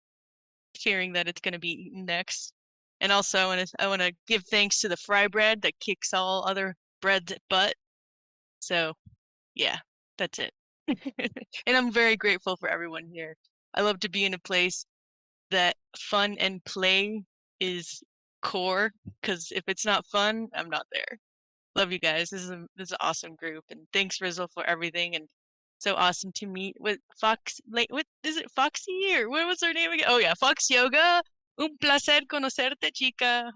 fearing that it's going to be eaten next. And also, I want to give thanks to the fry bread that kicks all other breads butt. So, yeah, that's it. And I'm very grateful for everyone here. I love to be in a place that fun and play is core, because if it's not fun, I'm not there. Love you guys. This is an awesome group, and thanks Rizzle for everything. And so awesome to meet with Fox. Like, what is it, Foxy, or what was her name again? Oh yeah, Fox Yoga. Un placer conocerte, chica.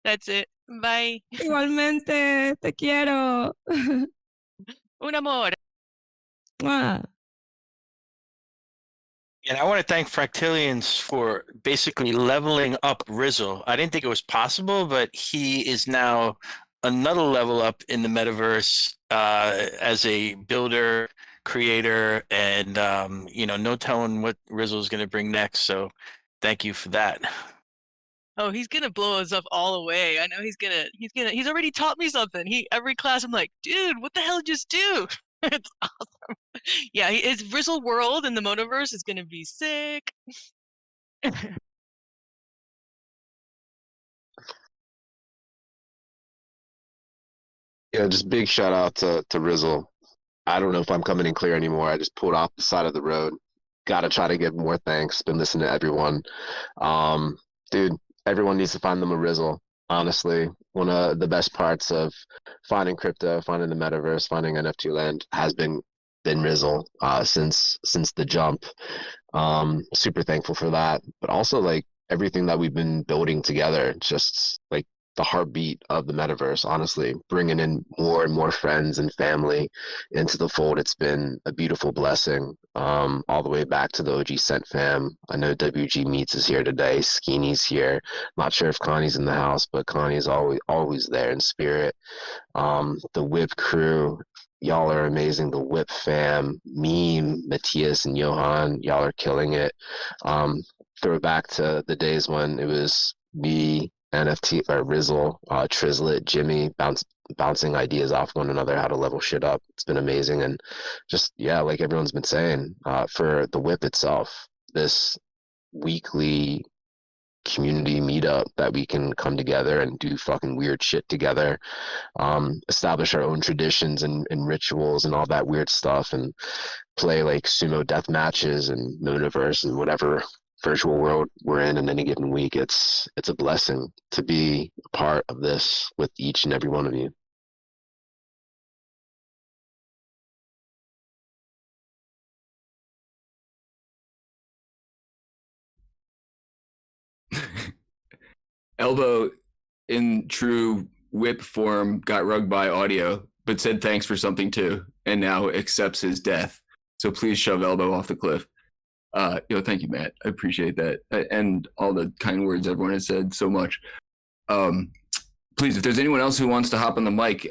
That's it. Bye.
Igualmente, te quiero.
Un amor.
Mwah.
And I want to thank Fractillions for basically leveling up Rizzle. I didn't think it was possible, but he is now another level up in the metaverse as a builder, creator, and no telling what Rizzle is going to bring next. So thank you for that.
Oh, he's gonna blow us up all the way. I know he's already taught me something. Every class I'm like, dude, what the hell did you just do? It's awesome. Yeah, his Rizzle world in the Metaverse is gonna be sick.
Yeah, just big shout out to Rizzle. I don't know if I'm coming in clear anymore. I just pulled off the side of the road. Gotta try to give more thanks. Been listening to everyone. Dude, everyone needs to find them a Rizzle. Honestly, one of the best parts of finding crypto, finding the metaverse, finding NFT land has been Rizzle since the jump. Super thankful for that, but also like everything that we've been building together, just like the heartbeat of the metaverse, honestly, bringing in more and more friends and family into the fold. It's been a beautiful blessing. All the way back to the OG Scent fam. I know WG Meats is here today. Skeeny's here. Not sure if Connie's in the house, but Connie is always there in spirit. The WIP crew, y'all are amazing. The WIP fam, Meme, Matthias, and Johan, y'all are killing it. Throw back to the days when it was me, NFT or Rizzle, Trizlet, Jimmy, bouncing ideas off one another, how to level shit up. It's been amazing, and just like everyone's been saying, for the WIP itself, this weekly community meetup that we can come together and do fucking weird shit together, establish our own traditions and rituals and all that weird stuff, and play like sumo death matches and Metaverse and whatever virtual world we're in any given week. It's a blessing to be a part of this with each and every one of you.
Elbow, in true whip form, got rugged by audio, but said thanks for something too, and now accepts his death. So please shove Elbow off the cliff. Thank you, Matt. I appreciate that, and all the kind words everyone has said so much. Please, if there's anyone else who wants to hop on the mic,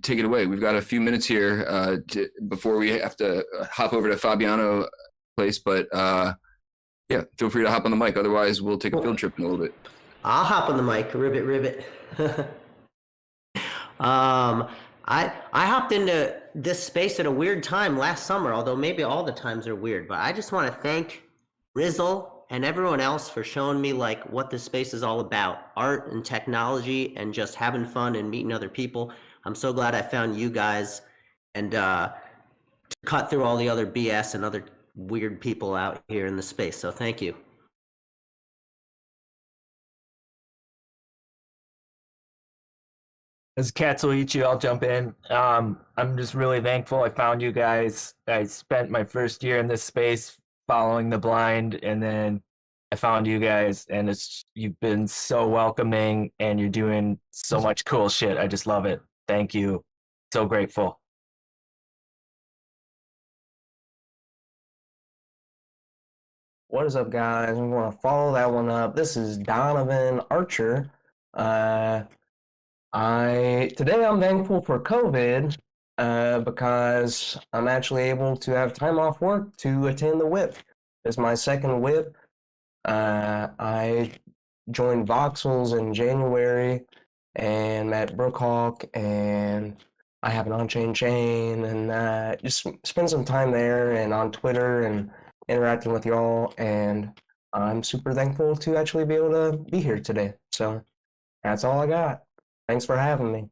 take it away. We've got a few minutes here before we have to hop over to Fabiano place, but yeah, feel free to hop on the mic. Otherwise, we'll take a field trip in a little bit.
I'll hop on the mic. Ribbit. I hopped into this space at a weird time last summer, although maybe all the times are weird. But I just want to thank Rizzle and everyone else for showing me like what this space is all about: art and technology, and just having fun and meeting other people. I'm so glad I found you guys, and to cut through all the other BS and other weird people out here in the space. So thank you.
As Katsuichi, I'll jump in. I'm just really thankful I found you guys. I spent my first year in this space following the blind, and then I found you guys, and you've been so welcoming, and you're doing so much cool shit. I just love it. Thank you. So grateful.
What is up, guys? I'm going to follow that one up. This is Donovan Archer.
Today I'm thankful for COVID because I'm actually able to have time off work to attend the WIP. It's my second WIP. I joined Voxels in January and met Brookhawk, and I have an on-chain chain, and just spend some time there and on Twitter and interacting with y'all. And I'm super thankful to actually be able to be here today. So that's all I got. Thanks for having me.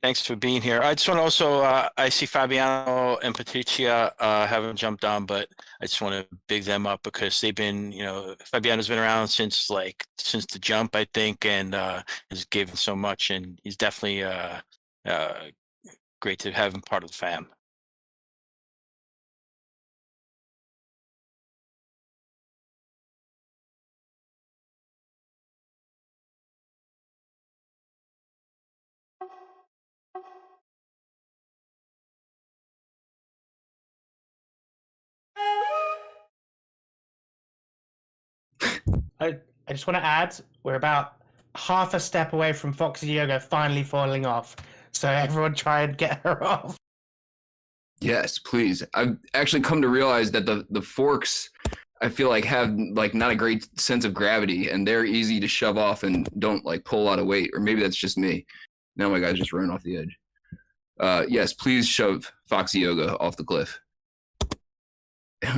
Thanks for being here. I just want to also, I see Fabiano and Patricia haven't jumped on, but I just want to big them up because they've been, Fabiano's been around since the jump, I think, and has given so much, and he's definitely great to have him part of the fam.
I just want to add, we're about half a step away from Foxy Yoga finally falling off. So everyone try and get her off.
Yes, please. I've actually come to realize that the forks, I feel like, have like not a great sense of gravity, and they're easy to shove off and don't like pull a lot of weight. Or maybe that's just me. Now my guy's just running off the edge. Yes, please shove Foxy Yoga off the cliff.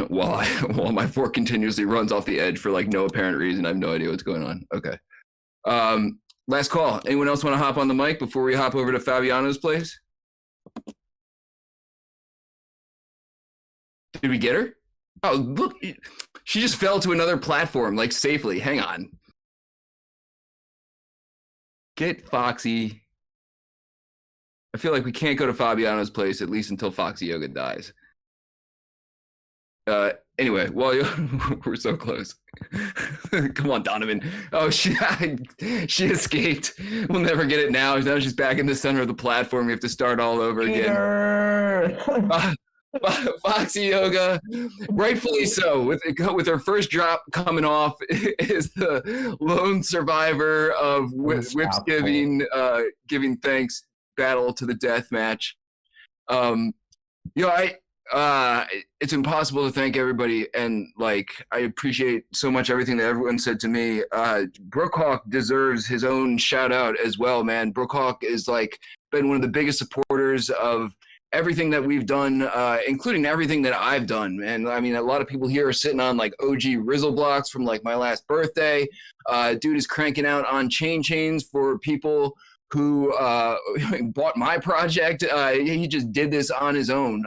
while my fork continuously runs off the edge for like no apparent reason. I have no idea what's going on. Okay. Last call. Anyone else want to hop on the mic before we hop over to Fabiano's place? Did we get her? Oh, look. She just fell to another platform, like safely. Hang on. Get Foxy. I feel like we can't go to Fabiano's place, at least until Foxy Yoga dies. Anyway, we're so close. Come on, Donovan. Oh, she escaped. We'll never get it now. Now she's back in the center of the platform. We have to start all over again. Foxy Yoga, rightfully so, with her first drop coming off, is the lone survivor of WIPSGIVING, giving thanks battle to the death match. It's impossible to thank everybody, and like I appreciate so much everything that everyone said to me. Brookhawk deserves his own shout out as well, man. Brookhawk is like been one of the biggest supporters of everything that we've done, including everything that I've done. And I mean, a lot of people here are sitting on like OG Rizzle blocks from like my last birthday. Dude is cranking out on chains for people who bought my project. He just did this on his own,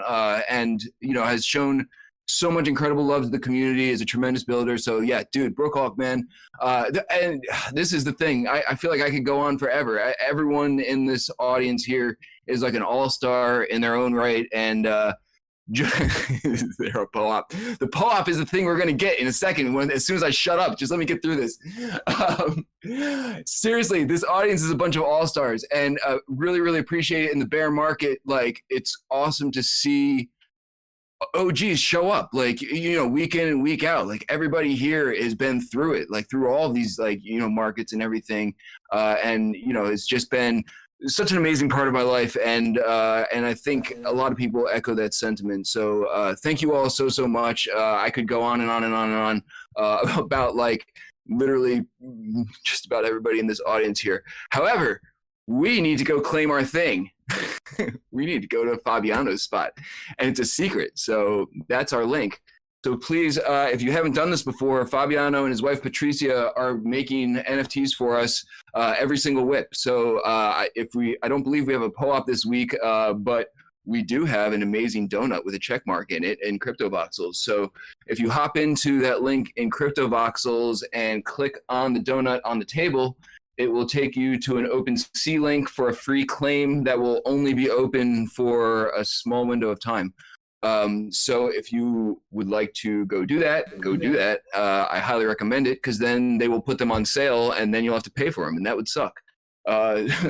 and has shown so much incredible love to the community. Is a tremendous builder. So yeah, dude, Brookhawk, man. And this is the thing. I feel like I could go on forever. Everyone in this audience here is like an all-star in their own right, and they're a po-op. The po-op is the thing we're gonna get in a second. As soon as I shut up, just let me get through this. Seriously, this audience is a bunch of all-stars, and really, really appreciate it in the bear market. Like, it's awesome to see OGs show up, like, week in and week out. Like, everybody here has been through it, like through all of these, like, markets and everything. And it's just been such an amazing part of my life, and I think a lot of people echo that sentiment. So thank you all so much. I could go on and on and on and on about like literally just about everybody in this audience here. However, we need to go claim our thing. We need to go to Fabiano's spot, and it's a secret, so that's our link. So please, if you haven't done this before, Fabiano and his wife Patricia are making NFTs for us every single WIP. So I don't believe we have a POAP this week, but we do have an amazing donut with a check mark in it in CryptoVoxels. So if you hop into that link in CryptoVoxels and click on the donut on the table, it will take you to an OpenSea link for a free claim that will only be open for a small window of time. So if you would like to go do that, go do that. I highly recommend it, because then they will put them on sale and then you'll have to pay for them, and that would suck.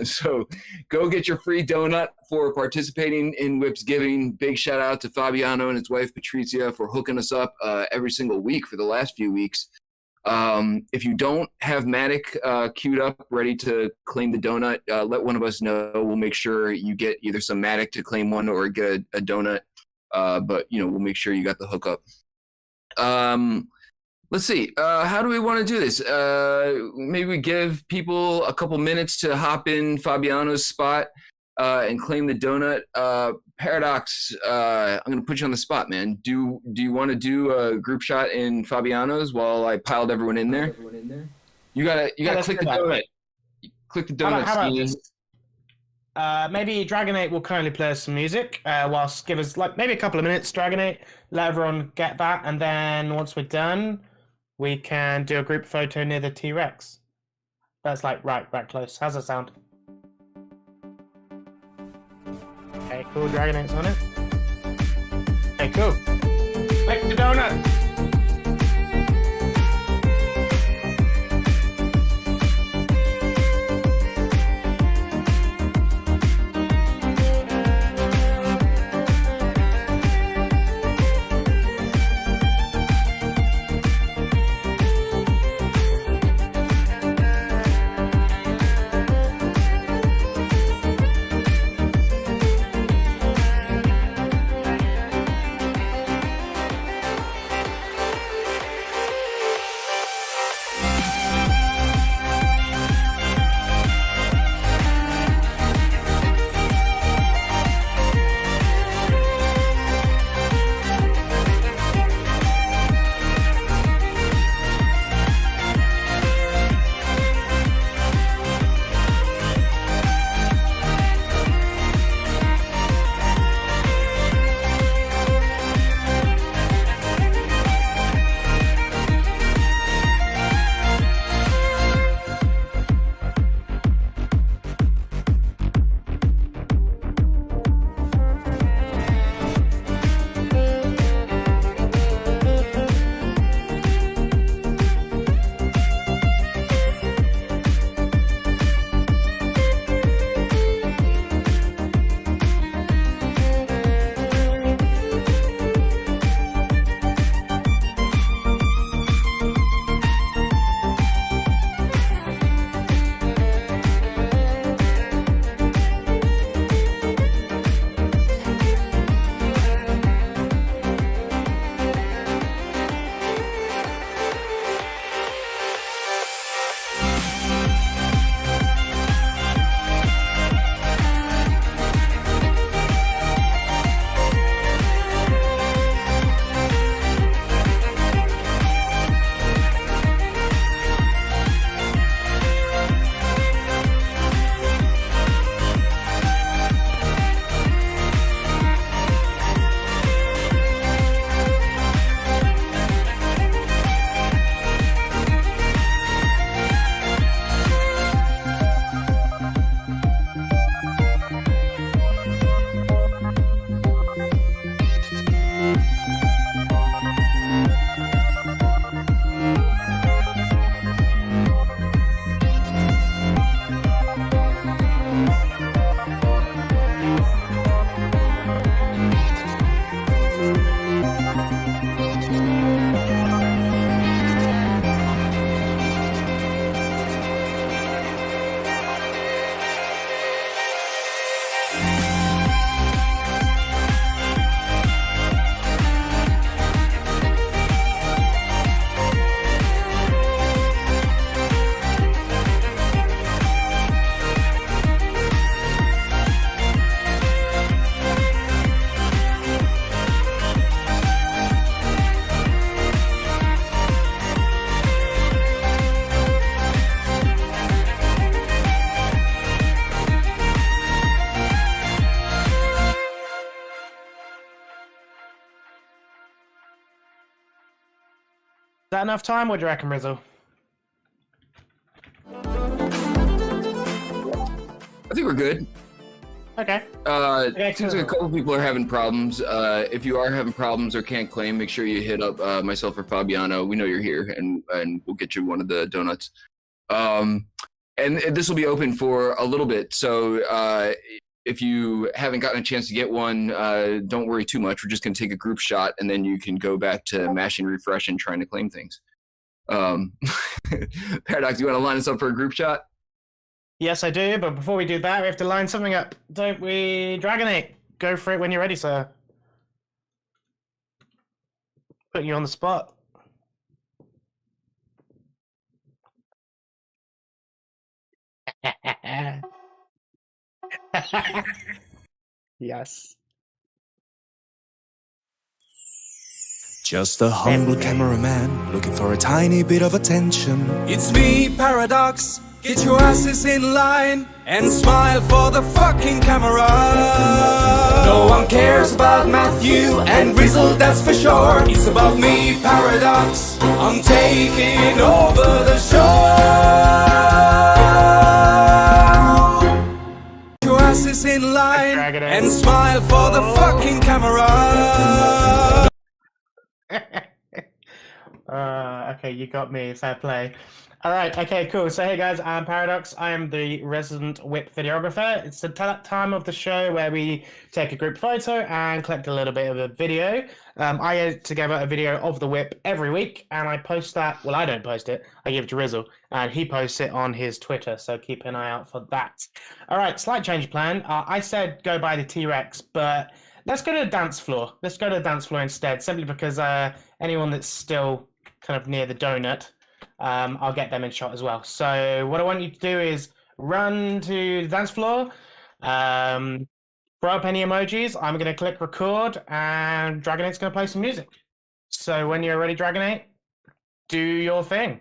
So go get your free donut for participating in WIPSGIVING. Big shout out to Fabiano and his wife Patricia for hooking us up every single week for the last few weeks. If you don't have Matic queued up, ready to claim the donut, let one of us know. We'll make sure you get either some Matic to claim one or get a donut. But we'll make sure you got the hookup. Let's see. How do we want to do this? Maybe we give people a couple minutes to hop in Fabiano's spot and claim the donut. Paradox, I'm going to put you on the spot, man. Do you want to do a group shot in Fabiano's while I piled everyone in there? You gotta click the donut. Click the donut.
How about this? Maybe Dragonate will kindly play us some music whilst give us maybe a couple of minutes. Dragonate, let everyone get that, and then once we're done, we can do a group photo near the T-Rex. That's right close. How's that sound? Okay, cool. Dragonate's on it. Okay, cool. Click the donut. Is that enough time? What do you reckon, Rizzo?
I think we're good.
Okay.
Seems like a couple people are having problems. If you are having problems or can't claim, make sure you hit up myself or Fabiano. We know you're here, and we'll get you one of the donuts. And this will be open for a little bit, so if you haven't gotten a chance to get one, don't worry too much. We're just going to take a group shot, and then you can go back to mashing refresh and trying to claim things. Paradox, you want to line us up for a group shot?
Yes, I do. But before we do that, we have to line something up, don't we? Dragonate, go for it when you're ready, sir. Putting you on the spot. Yes.
Just a humble cameraman looking for a tiny bit of attention. It's me, Paradox. Get your asses in line and smile for the fucking camera. No one cares about Matthew and Rizzle, that's for sure. It's about me, Paradox. I'm taking over the show. Get your asses in line and smile for the fucking camera.
Okay, you got me. Fair play. All right. Okay, cool. So, hey guys, I'm Paradox. I am the resident WIP videographer. It's the time of the show where we take a group photo and collect a little bit of a video. I edit together a video of the WIP every week, and I post that. Well, I don't post it. I give it to Rizzle, and he posts it on his Twitter. So keep an eye out for that. All right. Slight change of plan. I said go by the T-Rex, but let's go to the dance floor. Let's go to the dance floor instead, simply because anyone that's still kind of near the donut, I'll get them in shot as well. So what I want you to do is run to the dance floor, throw up any emojis. I'm going to click record, and Dragonate's going to play some music. So when you're ready, Dragonate, do your thing.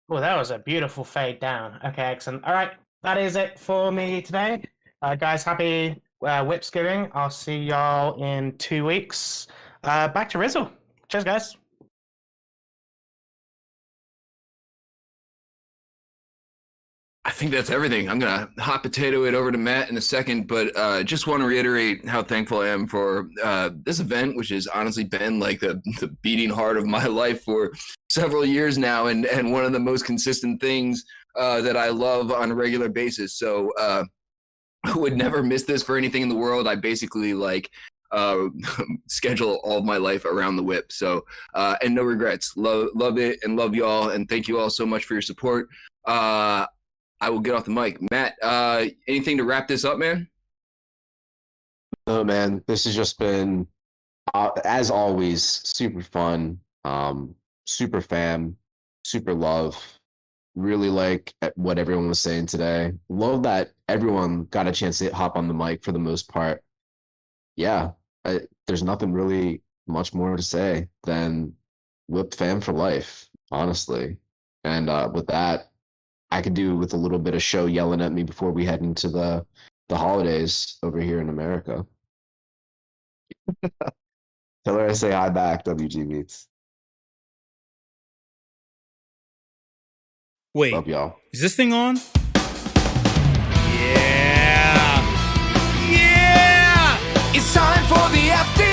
Well, that was a beautiful fade down. Okay, excellent. All right, that is it for me today. Guys, happy WIPSGIVing. I'll see y'all in 2 weeks. Back to Rizzle. Cheers, guys.
I think that's everything. I'm gonna hot potato it over to Matt in a second, but just want to reiterate how thankful I am for this event, which has honestly been like the beating heart of my life for several years now, and one of the most consistent things that I love on a regular basis. So I would never miss this for anything in the world. I basically like schedule all of my life around the WIP. So and no regrets. Love it and love y'all, and thank you all so much for your support. I will get off the mic. Matt, anything to wrap this up, man?
Oh, man, this has just been, as always, super fun, super fam, super love. Really like what everyone was saying today. Love that everyone got a chance to hop on the mic for the most part. Yeah, there's nothing really much more to say than WIP fam for life, honestly. And with that, I could do with a little bit of show yelling at me before we head into the holidays over here in America. Tell her I say hi back, WG Meets.
Wait,
love y'all.
Is this thing on? Yeah! Yeah!
It's time for the FTs.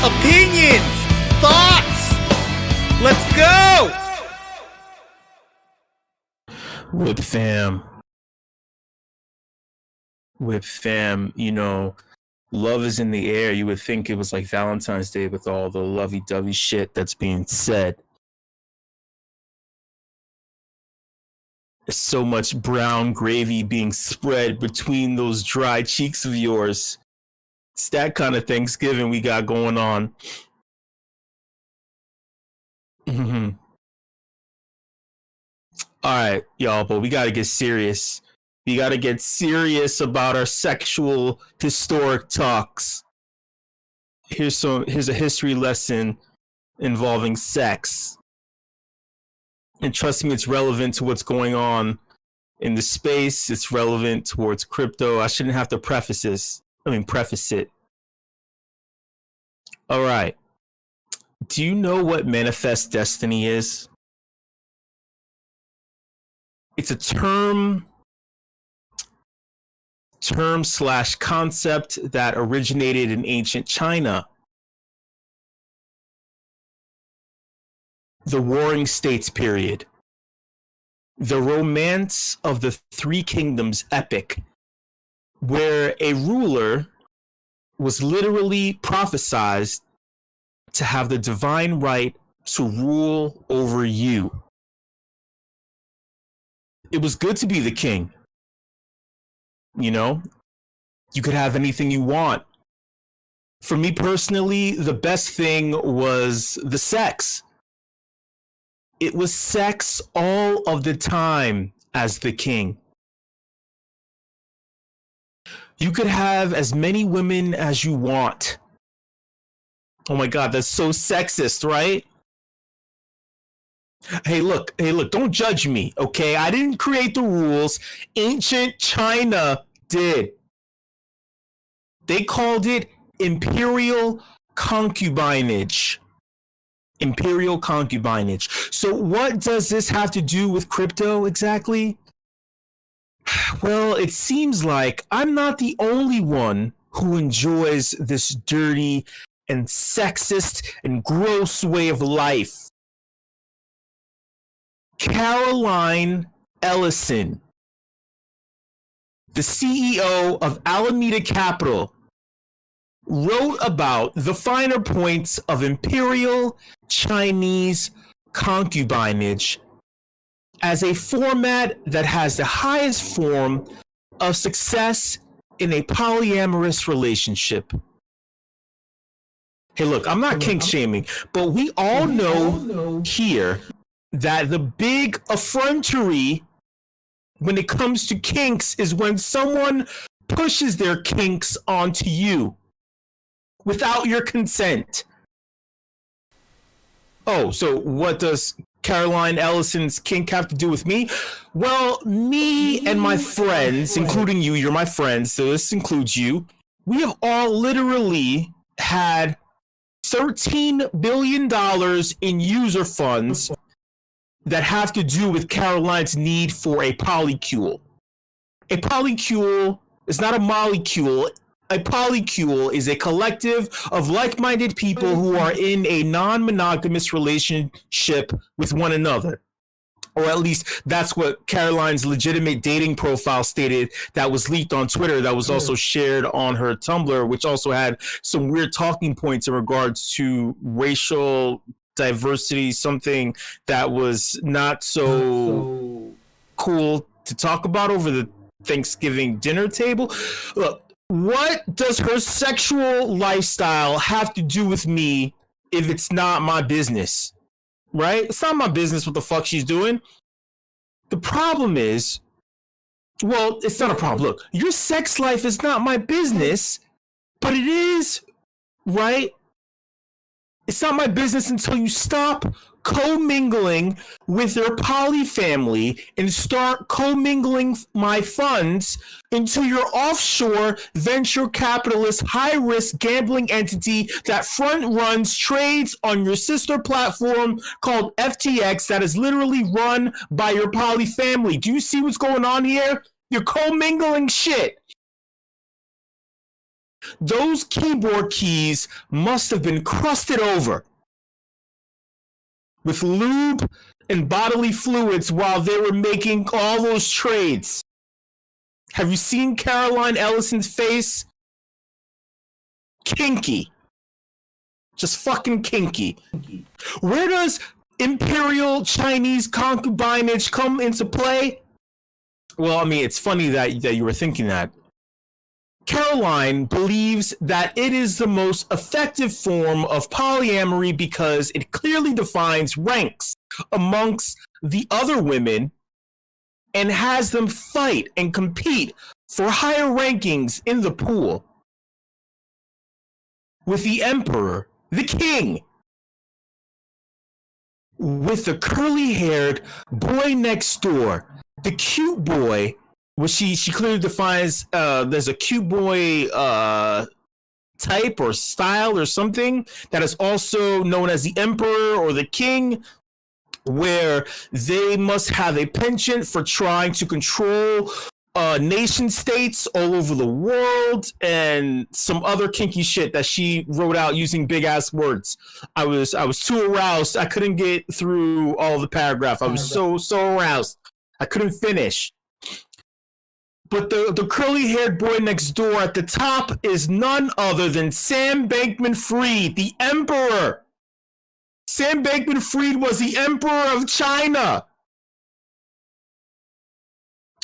opinions, thoughts. Let's go.
WIP fam. WIP fam, you know, love is in the air. You would think it was like Valentine's Day with all the lovey-dovey shit that's being said. There's so much brown gravy being spread between those dry cheeks of yours. It's that kind of Thanksgiving we got going on. All right, y'all, but we got to get serious. We got to get serious about our sexual historic talks. Here's a history lesson involving sex. And trust me, it's relevant to what's going on in the space. It's relevant towards crypto. I shouldn't have to preface it. All right. Do you know what manifest destiny is? It's a term / concept that originated in ancient China. The Warring States period. The Romance of the Three Kingdoms epic, where a ruler was literally prophesied to have the divine right to rule over you. It was good to be the king. You know, you could have anything you want. For me personally, the best thing was the sex. It was sex all of the time as the king. You could have as many women as you want. Oh my God, that's so sexist, right? Hey, look, don't judge me, okay? I didn't create the rules. Ancient China did. They called it imperial concubinage. Imperial concubinage. So what does this have to do with crypto exactly? Well, it seems like I'm not the only one who enjoys this dirty and sexist and gross way of life. Caroline Ellison, the CEO of Alameda Capital, wrote about the finer points of imperial Chinese concubinage as a format that has the highest form of success in a polyamorous relationship. Hey, look, I'm not kink shaming, but we all know here that the big effrontery when it comes to kinks is when someone pushes their kinks onto you without your consent. Oh, so what does Caroline Ellison's kink have to do with me? Well, me and my friends, including you, you're my friends, so this includes you, we have all literally had $13 billion in user funds that have to do with Caroline's need for a polycule. A polycule is not a molecule. A polycule is a collective of like-minded people who are in a non-monogamous relationship with one another. Or at least that's what Caroline's legitimate dating profile stated that was leaked on Twitter, that was also shared on her Tumblr, which also had some weird talking points in regards to racial diversity, something that was not so cool to talk about over the Thanksgiving dinner table. Look, what does her sexual lifestyle have to do with me if it's not my business? Right? It's not my business what the fuck she's doing. The problem is, well, it's not a problem. Look, your sex life is not my business, but it is, right? It's not my business until you stop commingling with your poly family and start commingling my funds into your offshore venture capitalist high-risk gambling entity that front runs trades on your sister platform called FTX that is literally run by your poly family. Do you see what's going on here? You're commingling shit. Those keyboard keys must have been crusted over with lube and bodily fluids while they were making all those trades. Have you seen Caroline Ellison's face? Kinky. Just fucking kinky. Where does imperial Chinese concubinage come into play? Well, I mean, it's funny that you were thinking that. Caroline believes that it is the most effective form of polyamory because it clearly defines ranks amongst the other women and has them fight and compete for higher rankings in the pool. With the emperor, the king, with the curly-haired boy next door, the cute boy, which she clearly defines, there's a cute boy type or style or something that is also known as the emperor or the king, where they must have a penchant for trying to control nation states all over the world and some other kinky shit that she wrote out using big ass words. I was too aroused. I couldn't get through all the paragraph. I was so aroused. I couldn't finish. But the curly-haired boy next door at the top is none other than Sam Bankman-Fried, the emperor. Sam Bankman-Fried was the emperor of China.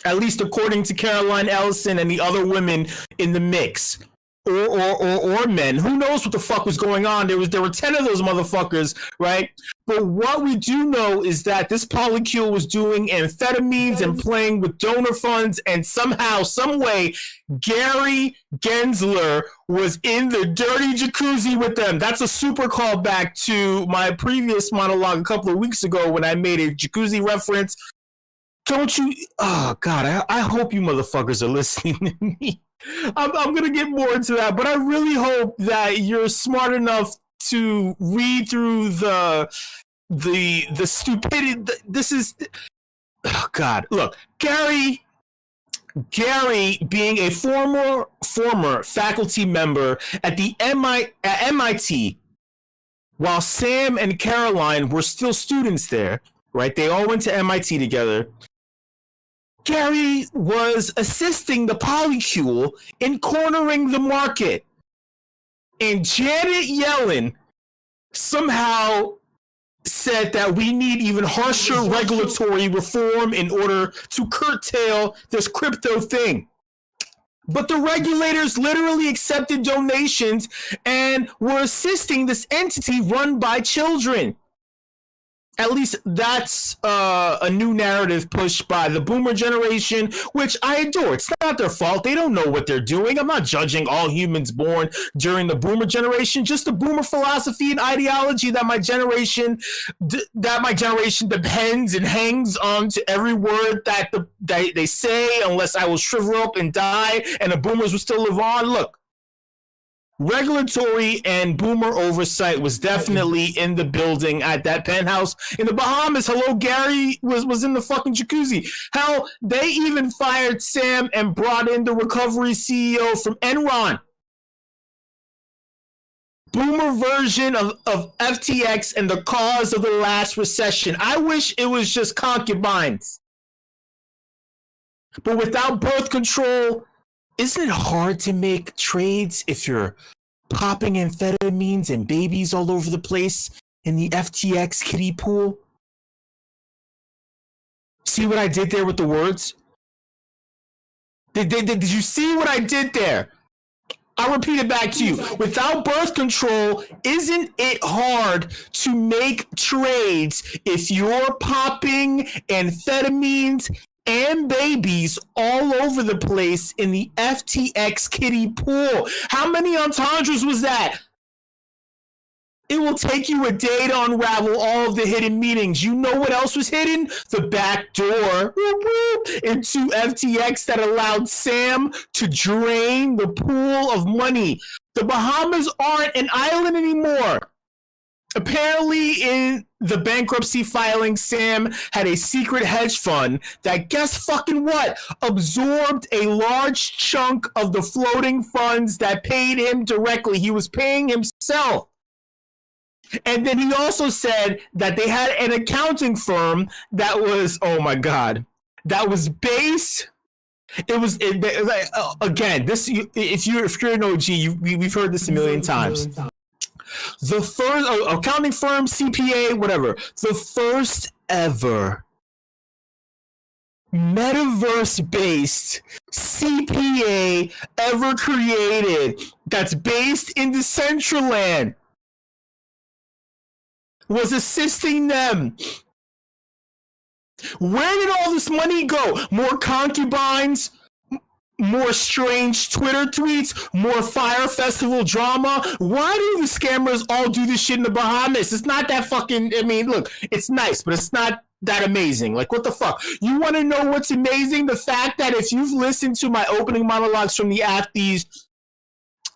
At least according to Caroline Ellison and the other women in the mix. Or men. Who knows what the fuck was going on? There were 10 of those motherfuckers, right? But what we do know is that this polycule was doing amphetamines and playing with donor funds, and somehow, some way, Gary Gensler was in the dirty jacuzzi with them. That's a super callback to my previous monologue a couple of weeks ago when I made a jacuzzi reference. Don't you? Oh God! I hope you motherfuckers are listening to me. I'm gonna get more into that, but I really hope that you're smart enough to read through the stupidity. This is, oh God! Look, Gary being a former faculty member at the MIT, while Sam and Caroline were still students there, right? They all went to MIT together. Gary was assisting the polycule in cornering the market. And Janet Yellen somehow said that we need even harsher regulatory reform in order to curtail this crypto thing. But the regulators literally accepted donations and were assisting this entity run by children. At least that's a new narrative pushed by the boomer generation, which I adore. It's not their fault. They don't know what they're doing. I'm not judging all humans born during the boomer generation, just the boomer philosophy and ideology that my generation depends and hangs on to every word that they say, unless I will shrivel up and die and the boomers will still live on. Look. Regulatory and boomer oversight was definitely in the building at that penthouse in the Bahamas. Hello, Gary was in the fucking jacuzzi. Hell, they even fired Sam and brought in the recovery CEO from Enron. Boomer version of FTX and the cause of the last recession. I wish it was just concubines. But without birth control, isn't it hard to make trades if you're popping amphetamines and babies all over the place in the FTX kiddie pool? See what I did there with the words? Did you see what I did there? I'll repeat it back to you. Without birth control, isn't it hard to make trades if you're popping amphetamines and babies all over the place in the FTX kiddie pool? How many entendres was that? It will take you a day to unravel all of the hidden meanings. You know what else was hidden? The back door into FTX that allowed Sam to drain the pool of money. The Bahamas aren't an island anymore. Apparently, in the bankruptcy filing, Sam had a secret hedge fund that, guess fucking what, absorbed a large chunk of the floating funds that paid him directly. He was paying himself. And then he also said that they had an accounting firm that was, oh my God, that was based. Again, this, if you're an OG, we've heard this a million times. The first accounting firm, CPA, whatever, the first ever metaverse-based CPA ever created that's based in Decentraland was assisting them. Where did all this money go? More concubines? More strange Twitter tweets, more Fire Festival drama. Why do the scammers all do this shit in the Bahamas? It's not that fucking, I mean, look, it's nice, but it's not that amazing. Like, what the fuck? You want to know what's amazing? The fact that if you've listened to my opening monologues from the Afties,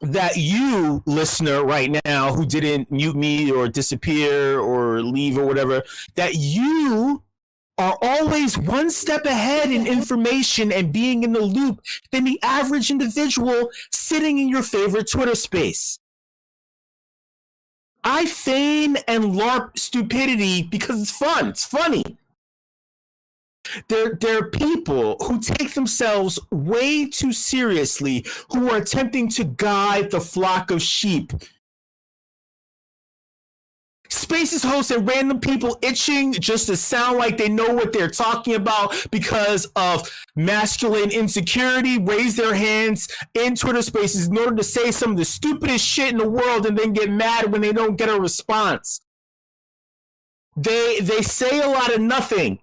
that you, listener, right now, who didn't mute me or disappear or leave or whatever, that you are always one step ahead in information and being in the loop than the average individual sitting in your favorite Twitter space. I feign and LARP stupidity because it's fun. It's funny. There are people who take themselves way too seriously, who are attempting to guide the flock of sheep. Spaces hosted random people itching just to sound like they know what they're talking about because of masculine insecurity, raise their hands in Twitter spaces in order to say some of the stupidest shit in the world and then get mad when they don't get a response. They say a lot of nothing,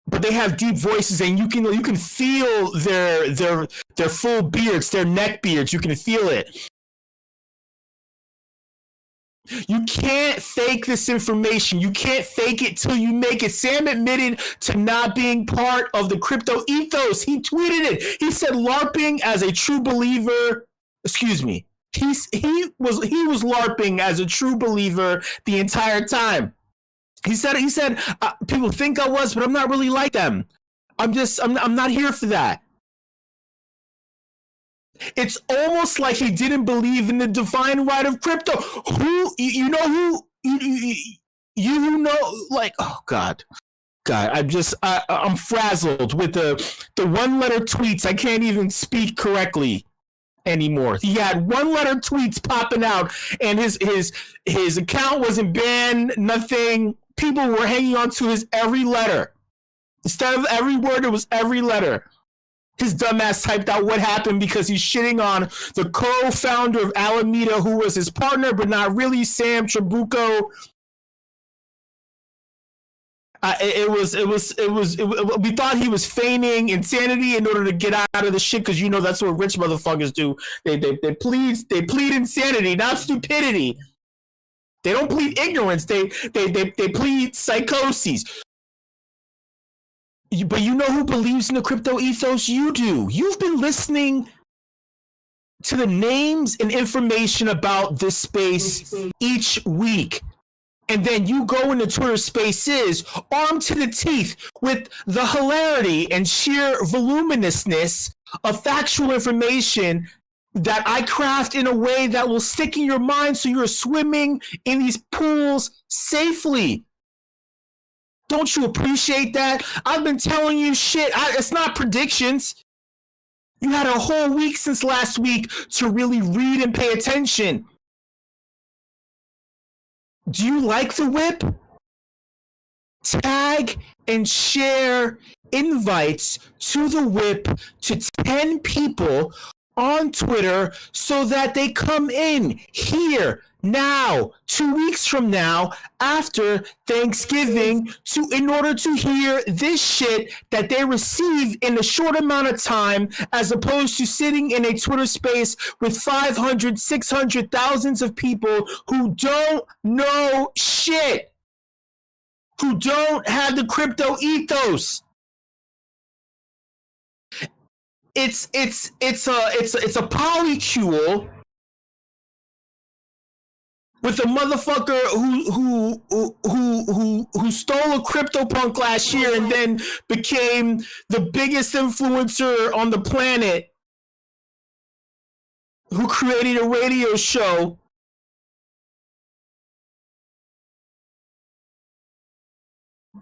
but they have deep voices, and you can feel their full beards, their neck beards. You can feel it. You can't fake this information. You can't fake it till you make it. Sam admitted to not being part of the crypto ethos. He tweeted it. He said LARPing as a true believer. Excuse me. He was LARPing as a true believer the entire time. He said people think I was, but I'm not really like them. I'm not here for that. It's almost like he didn't believe in the divine right of crypto. You know, like, oh God, I'm frazzled with the one-letter tweets. I can't even speak correctly anymore. He had one-letter tweets popping out, and his account wasn't banned. Nothing. People were hanging on to his every letter. Instead of every word, it was every letter. His dumbass typed out what happened because he's shitting on the co-founder of Alameda, who was his partner, but not really, Sam Trabuco. We thought he was feigning insanity in order to get out of the shit, because that's what rich motherfuckers do. They plead insanity, not stupidity. They don't plead ignorance. They plead psychoses. But you know who believes in the crypto ethos? You do. You've been listening to the names and information about this space each week. And then you go into Twitter Spaces armed to the teeth with the hilarity and sheer voluminousness of factual information that I craft in a way that will stick in your mind so you're swimming in these pools safely. Don't you appreciate that? I've been telling you shit. It's not predictions. You had a whole week since last week to really read and pay attention. Do you like the WIP? Tag and share invites to the WIP to 10 people on Twitter so that they come in here now, 2 weeks from now, after Thanksgiving, in order to hear this shit that they receive in a short amount of time, as opposed to sitting in a Twitter space with 500, 600, thousands of people who don't know shit, who don't have the crypto ethos. It's a polycule with a motherfucker who stole a CryptoPunk last year and then became the biggest influencer on the planet, who created a radio show.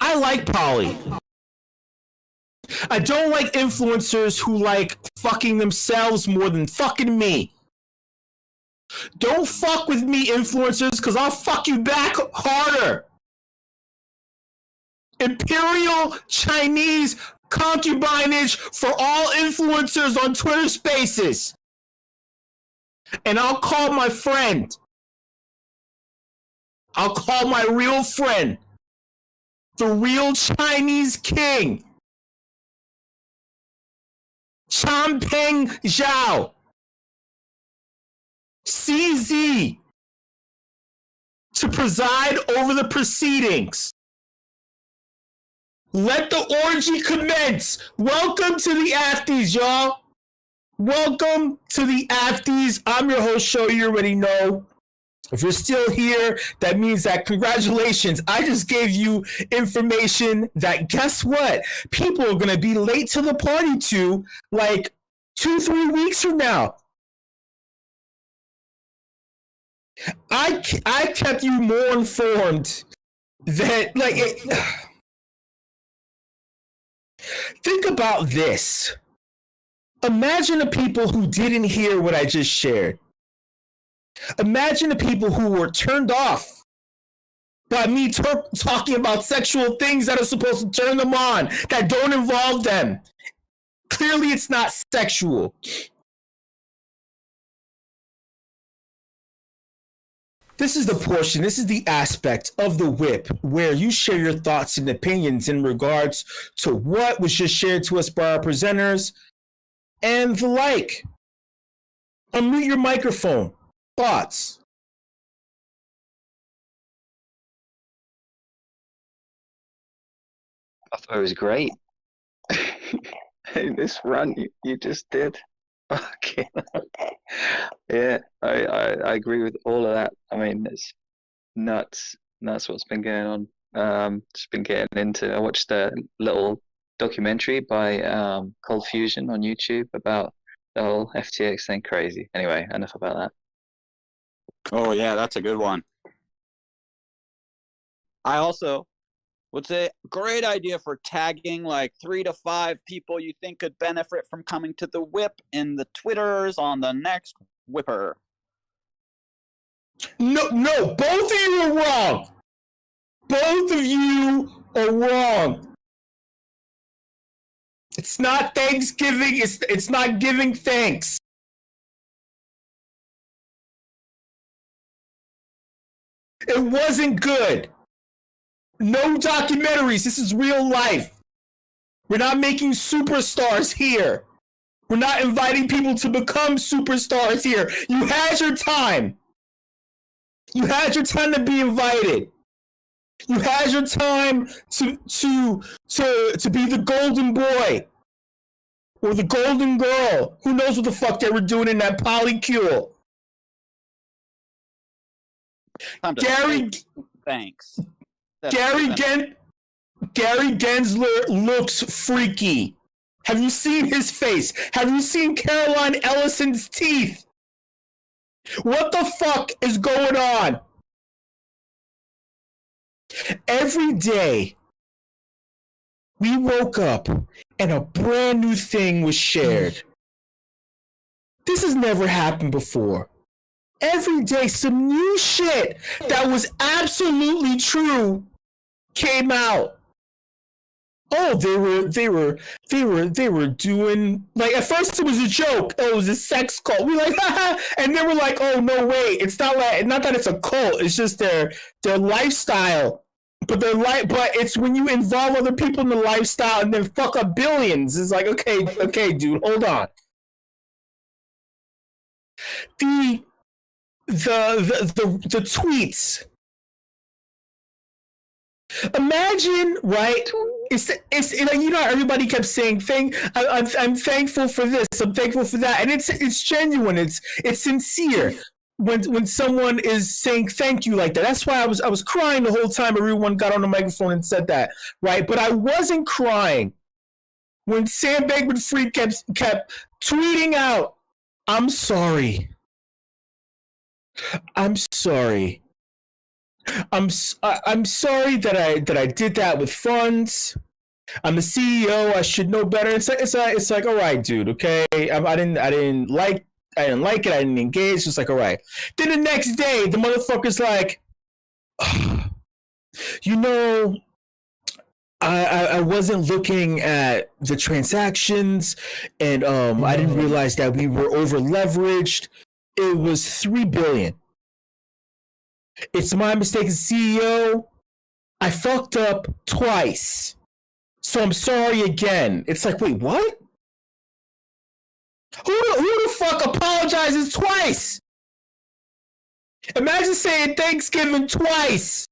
I like Polly. I don't like influencers who like fucking themselves more than fucking me. Don't fuck with me, influencers, because I'll fuck you back harder. Imperial Chinese concubinage for all influencers on Twitter Spaces. And I'll call my friend. I'll call my real friend. The real Chinese king. Changpeng Zhao. CZ. To preside over the proceedings. Let the orgy commence. Welcome to the Afties, y'all. Welcome to the Afties. I'm your host, Show. You already know. If you're still here, that means that congratulations. I just gave you information that, guess what? People are going to be late to the party to like 2-3 weeks from now. I kept you more informed that, like, think about this. Imagine the people who didn't hear what I just shared. Imagine the people who were turned off by me talking about sexual things that are supposed to turn them on, that don't involve them. Clearly, it's not sexual. This is the portion, this is the aspect of the WIP where you share your thoughts and opinions in regards to what was just shared to us by our presenters and the like. Unmute your microphone. Thoughts?
I thought it was great. This run you just did. Okay. Yeah, I agree with all of that. I mean, it's nuts what's been going on. Just been getting into. I watched a little documentary by Cold Fusion on YouTube about the whole FTX thing. Crazy. Anyway, enough about that.
Oh yeah, that's a good one. I also would say great idea for tagging like 3 to 5 people you think could benefit from coming to the WIP in the Twitters on the next WIPper.
No, both of you are wrong. Both of you are wrong. It's not Thanksgiving. It's not giving thanks. It wasn't good. No documentaries. This is real life. We're not making superstars here. We're not inviting people to become superstars here. You had your time. You had your time to be invited. You had your time to be the golden boy or the golden girl. Who knows what the fuck they were doing in that polycule? Gary,
thanks.
Gary Gensler looks freaky. Have you seen his face? Have you seen Caroline Ellison's teeth? What the fuck is going on? Every day, we woke up and a brand new thing was shared. This has never happened before. Every day, some new shit that was absolutely true came out. Oh, they were doing, like, at first it was a joke. Oh, it was a sex cult. We like, haha, and then we're like, oh no, wait, it's not that it's a cult. It's just their lifestyle. But but it's when you involve other people in the lifestyle and then fuck up billions. It's like, okay, dude, hold on. The tweets. Imagine, right? It's like, you know, everybody kept saying I'm thankful for this, I'm thankful for that, and it's genuine, it's sincere. when someone is saying thank you like that. That's why I was crying the whole time everyone got on the microphone and said that, right? But I wasn't crying when Sam Bankman-Fried kept tweeting out, "I'm sorry. I'm sorry. I'm sorry that I did that with funds. I'm the CEO. I should know better." It's like all right, dude. Okay, I didn't like it. I didn't engage. It's like all right. Then the next day, the motherfucker's like, you know, I wasn't looking at the transactions, and I didn't realize that we were over leveraged. It was $3 billion. It's my mistake as CEO. I fucked up twice, so I'm sorry again. It's like, wait, what? Who the fuck apologizes twice? Imagine saying Thanksgiving twice.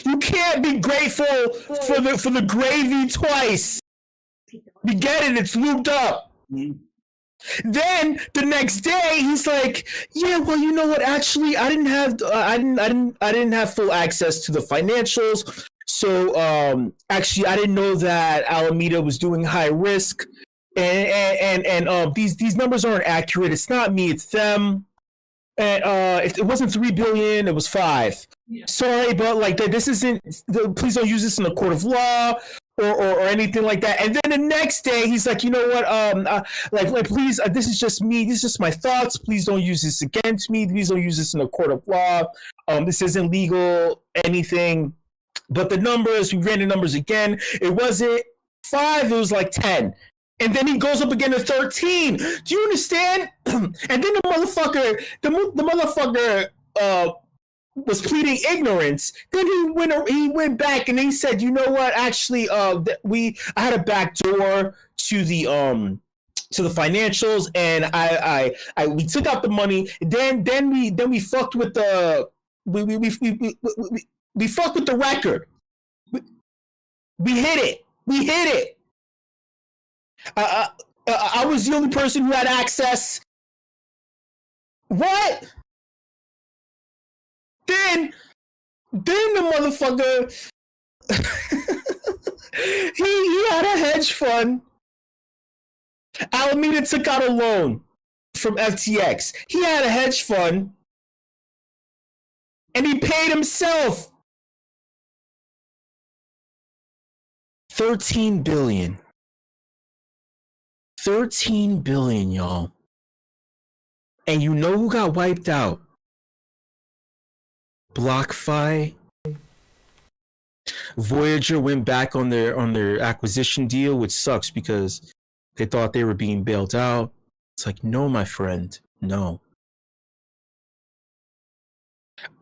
You can't be grateful for the gravy twice. You get it? It's lubed up. Then the next day he's like, "Yeah, well, you know what? Actually, I didn't have full access to the financials. So actually, I didn't know that Alameda was doing high risk, and these numbers aren't accurate. It's not me, it's them. And it wasn't $3 billion, it was $5 billion. Sorry, but like this isn't. Please don't use this in a court of law or anything like that." And then the next day, he's like, "You know what? Like please, this is just me. This is just my thoughts. Please don't use this against me. Please don't use this in a court of law. This isn't legal, anything." But the numbers, we ran the numbers again. It wasn't 5. It was like 10. And then he goes up again to 13. Do you understand? And then the motherfucker was pleading ignorance. Then he went back and he said, "You know what? Actually, I had a back door to the financials, and we took out the money. Then we fucked with the we fucked with the record. We hit it. We hit it. I was the only person who had access." What? Then the motherfucker he had a hedge fund. Alameda took out a loan from FTX. He had a hedge fund, and he paid himself $13 billion. $13 billion, y'all. And you know who got wiped out? BlockFi. Voyager went back on their acquisition deal, which sucks because they thought they were being bailed out. It's like, no, my friend, no.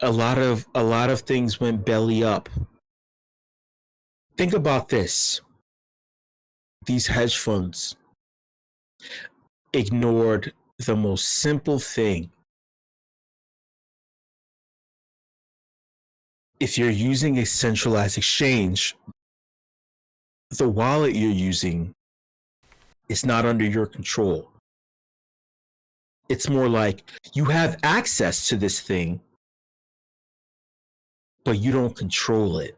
A lot of things went belly up. Think about this. These hedge funds ignored the most simple thing. If you're using a centralized exchange, the wallet you're using is not under your control. It's more like you have access to this thing, but you don't control it.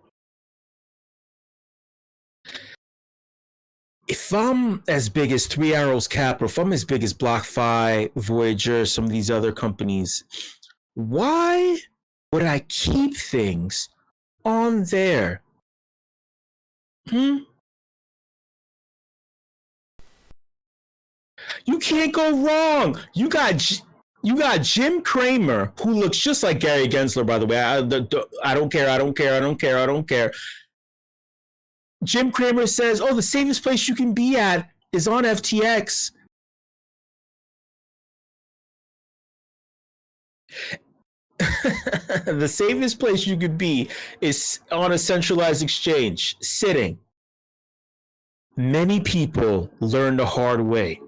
If I'm as big as Three Arrows Capital, if I'm as big as BlockFi, Voyager, some of these other companies, why would I keep things on there? You can't go wrong. You got Jim Cramer, who looks just like Gary Gensler, by the way. I don't care. Jim Cramer says, "Oh, the safest place you can be at is on FTX." The safest place you could be is on a centralized exchange, sitting. Many people learn the hard way.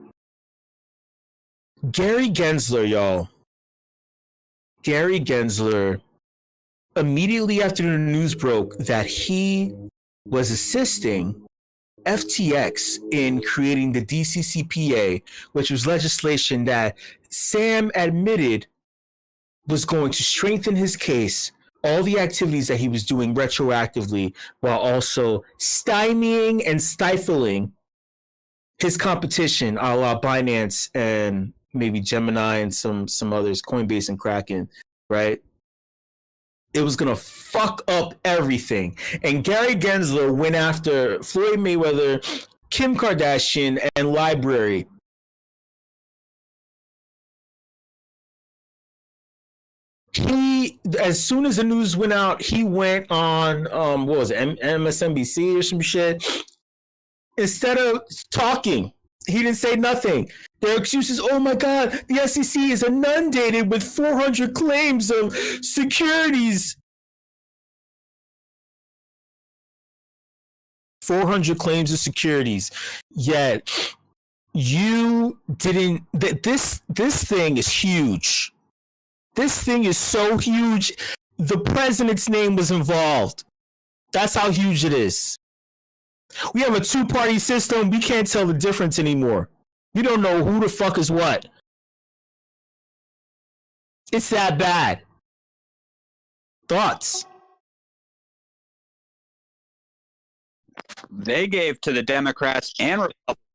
Gary Gensler, y'all. Gary Gensler, immediately after the news broke that he was assisting FTX in creating the DCCPA, which was legislation that Sam admitted was going to strengthen his case, all the activities that he was doing retroactively, while also stymieing and stifling his competition, a la Binance and maybe Gemini and some others, Coinbase and Kraken, right? It was gonna fuck up everything. And Gary Gensler went after Floyd Mayweather, Kim Kardashian, and Library. He, as soon as the news went out, he went on what was it, MSNBC or some shit. Instead of talking, he didn't say nothing. Their excuses, oh my God, the SEC is inundated with 400 claims of securities. 400 claims of securities. Yet you didn't. This thing is huge. This thing is so huge. The president's name was involved. That's how huge it is. We have a two-party system. We can't tell the difference anymore. We don't know who the fuck is what. It's that bad. Thoughts?
They gave to the Democrats and Republicans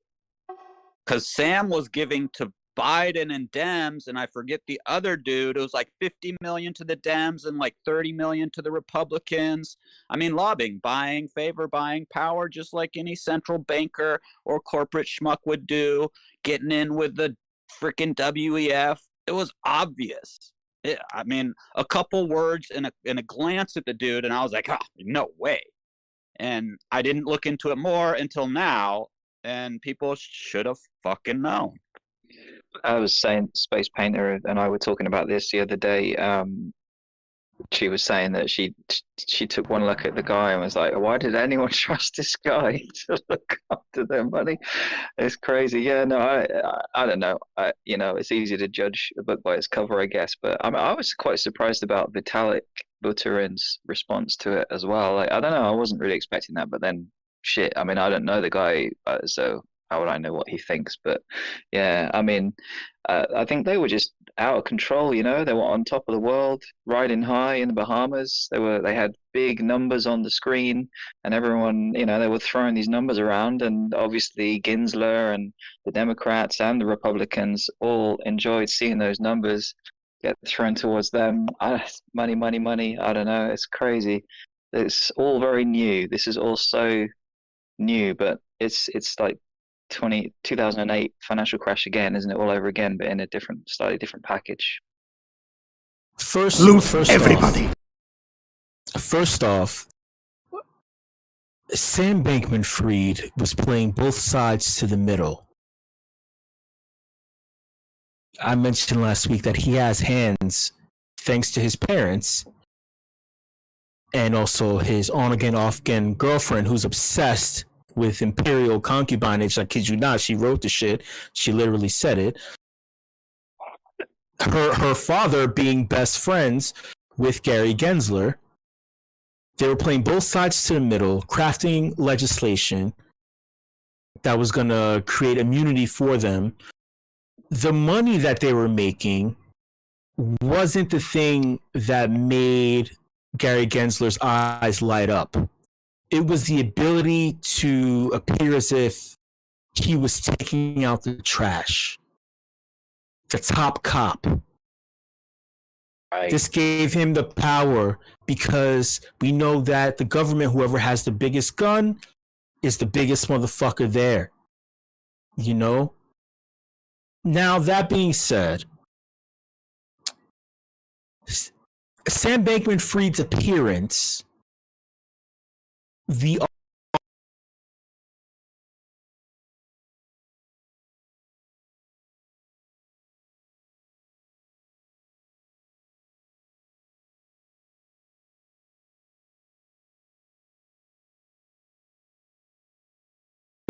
because Sam was giving to Biden and Dems, and I forget the other dude. It was like 50 million to the Dems and like 30 million to the Republicans. I mean, lobbying, buying favor, buying power, just like any central banker or corporate schmuck would do, getting in with the freaking WEF. It was obvious. I mean, a couple words and a glance at the dude, and I was like, oh, no way. And I didn't look into it more until now, and people should have fucking known.
I was saying, Space Painter and I were talking about this the other day. She was saying that she took one look at the guy and was like, why did anyone trust this guy to look after their money? It's crazy. Yeah, no, I don't know. It's easy to judge a book by its cover, I guess. But I was quite surprised about Vitalik Buterin's response to it as well. Like, I don't know. I wasn't really expecting that. But then, shit, I mean, I don't know the guy, so how would I know what he thinks? But yeah, I mean, I think they were just out of control. They were on top of the world, riding high in the Bahamas. They had big numbers on the screen, and everyone, they were throwing these numbers around. And obviously, Gensler and the Democrats and the Republicans all enjoyed seeing those numbers get thrown towards them. Money, money, money. I don't know. It's crazy. It's all very new. This is all so new, but it's like 2008 financial crash again, isn't it? All over again, but in a slightly different package.
First off, Sam Bankman-Fried was playing both sides to the middle. I mentioned last week that he has hands thanks to his parents and also his on-again, off-again girlfriend who's obsessed with imperial concubinage. I kid you not, she wrote the shit. She literally said it. Her father being best friends with Gary Gensler. They were playing both sides to the middle, crafting legislation that was going to create immunity for them. The money that they were making wasn't the thing that made Gary Gensler's eyes light up. It was the ability to appear as if he was taking out the trash. The top cop.
Right.
This gave him the power because we know that the government, whoever has the biggest gun, is the biggest motherfucker there. Now, that being said, Sam Bankman-Fried's appearance, the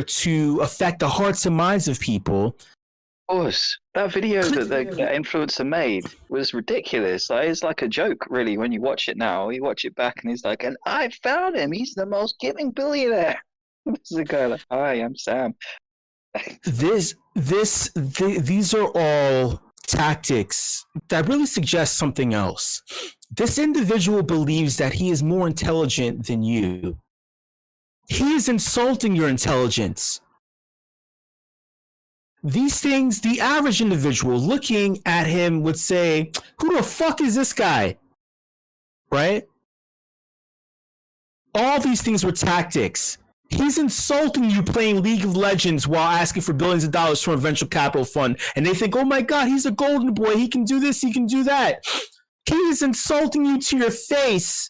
to affect the hearts and minds of people.
Of course, that video that the influencer made was ridiculous. It's like a joke, really, when you watch it now. You watch it back and he's like, and I found him. He's the most giving billionaire. This is a guy like, hi, I'm Sam.
These are all tactics that really suggest something else. This individual believes that he is more intelligent than you. He is insulting your intelligence. These things, the average individual looking at him would say, who the fuck is this guy? Right? All these things were tactics. He's insulting you playing League of Legends while asking for billions of dollars from a venture capital fund. And they think, oh my God, he's a golden boy. He can do this, he can do that. He is insulting you to your face.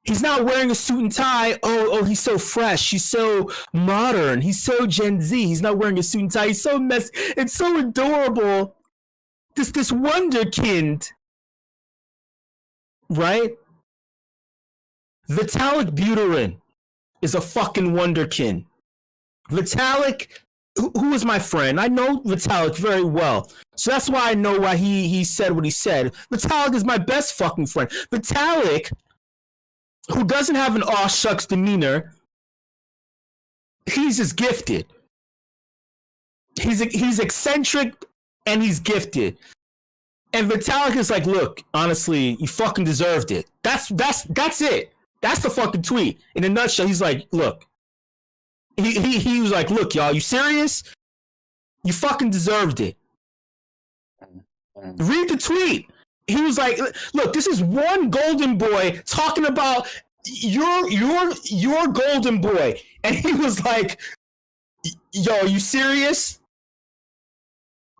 He's not wearing a suit and tie. Oh, he's so fresh. He's so modern. He's so Gen Z. He's not wearing a suit and tie. He's so messy. It's so adorable. This wonderkind. Right? Vitalik Buterin is a fucking wonderkin. Vitalik, who is my friend? I know Vitalik very well. So that's why I know why he said what he said. Vitalik is my best fucking friend. Vitalik, who doesn't have an aw shucks demeanor, he's just gifted. He's eccentric and he's gifted. And Vitalik is like, look, honestly, you fucking deserved it. That's it. That's the fucking tweet. In a nutshell, he's like, look. He was like, look, y'all, you serious? You fucking deserved it. Read the tweet. He was like, look, this is one golden boy talking about your golden boy. And he was like, yo, are you serious?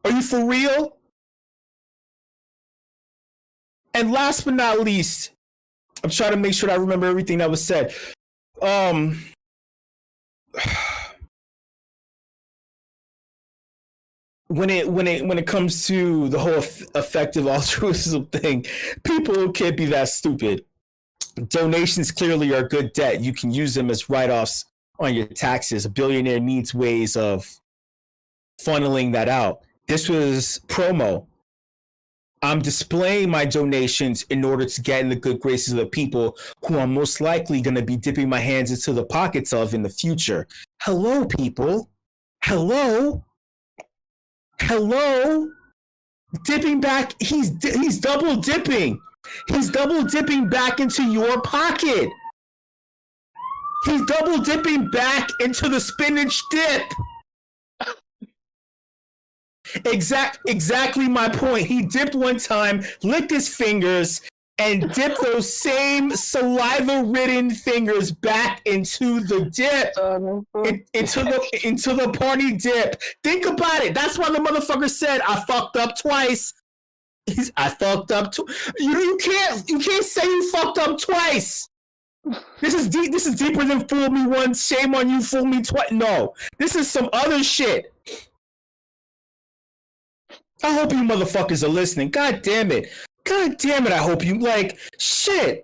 Are you for real? And last but not least, I'm trying to make sure that I remember everything that was said. When it comes to the whole effective altruism thing, people can't be that stupid. Donations clearly are good debt. You can use them as write-offs on your taxes. A billionaire needs ways of funneling that out. This was promo. I'm displaying my donations in order to get in the good graces of the people who I'm most likely going to be dipping my hands into the pockets of in the future. Hello, people. Hello. Dipping back. He's double dipping. He's double dipping back into your pocket. He's double dipping back into the spinach dip. Exactly my point. He dipped one time, licked his fingers, and dipped those same saliva-ridden fingers back into the dip, into the party dip. Think about it. That's why the motherfucker said, "I fucked up twice." I fucked up. You can't say you fucked up twice. This is deep. This is deeper than fool me once, shame on you, fool me twice. No, this is some other shit. I hope you motherfuckers are listening. God damn it. I hope you shit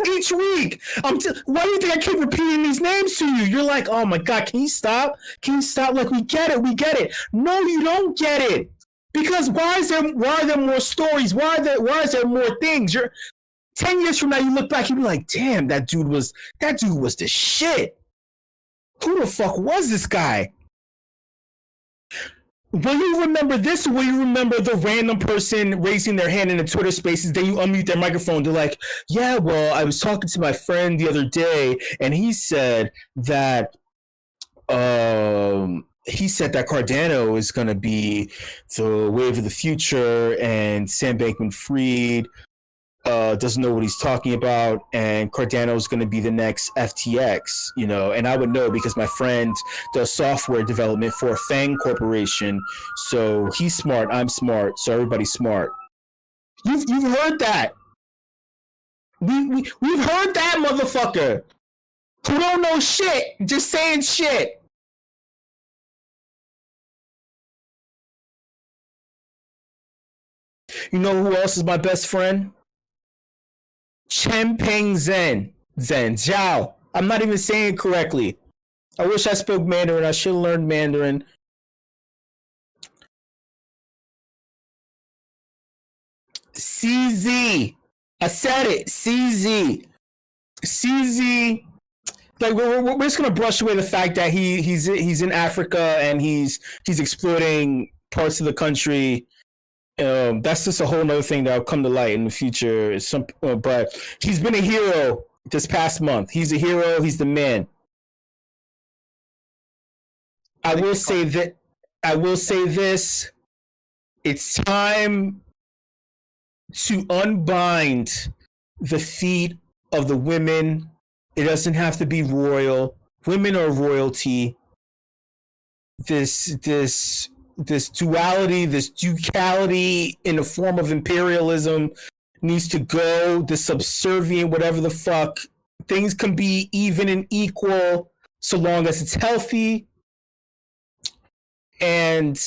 each week. Why do you think I keep repeating these names to you? You're like, oh my God, can you stop? Like, we get it. No, you don't get it. Because why are there more stories? Why is there more things? 10 years from now, you look back, you be like, damn, that dude was the shit. Who the fuck was this guy? Will you remember this, or will you remember the random person raising their hand in the Twitter spaces, then you unmute their microphone, they're like, yeah, well, I was talking to my friend the other day, and he said that Cardano is going to be the wave of the future, and Sam Bankman-Fried doesn't know what he's talking about, and Cardano is going to be the next FTX, and I would know because my friend does software development for Fang Corporation, so he's smart, I'm smart, so everybody's smart. You've heard that. We've heard that, motherfucker, who don't know shit, just saying shit. You know who else is my best friend? Chengpeng Zhao. I'm not even saying it correctly. I wish I spoke Mandarin. I should have learned Mandarin. CZ. I said it. CZ. like we're just gonna brush away the fact that he's in Africa and he's exploiting parts of the country. That's just a whole nother thing that'll come to light in the future. But he's been a hero this past month. He's a hero. He's the man. I will say this. It's time to unbind the feet of the women. It doesn't have to be royal. Women are royalty. This duality, this ducality in the form of imperialism needs to go. The subservient, whatever the fuck. Things can be even and equal so long as it's healthy. And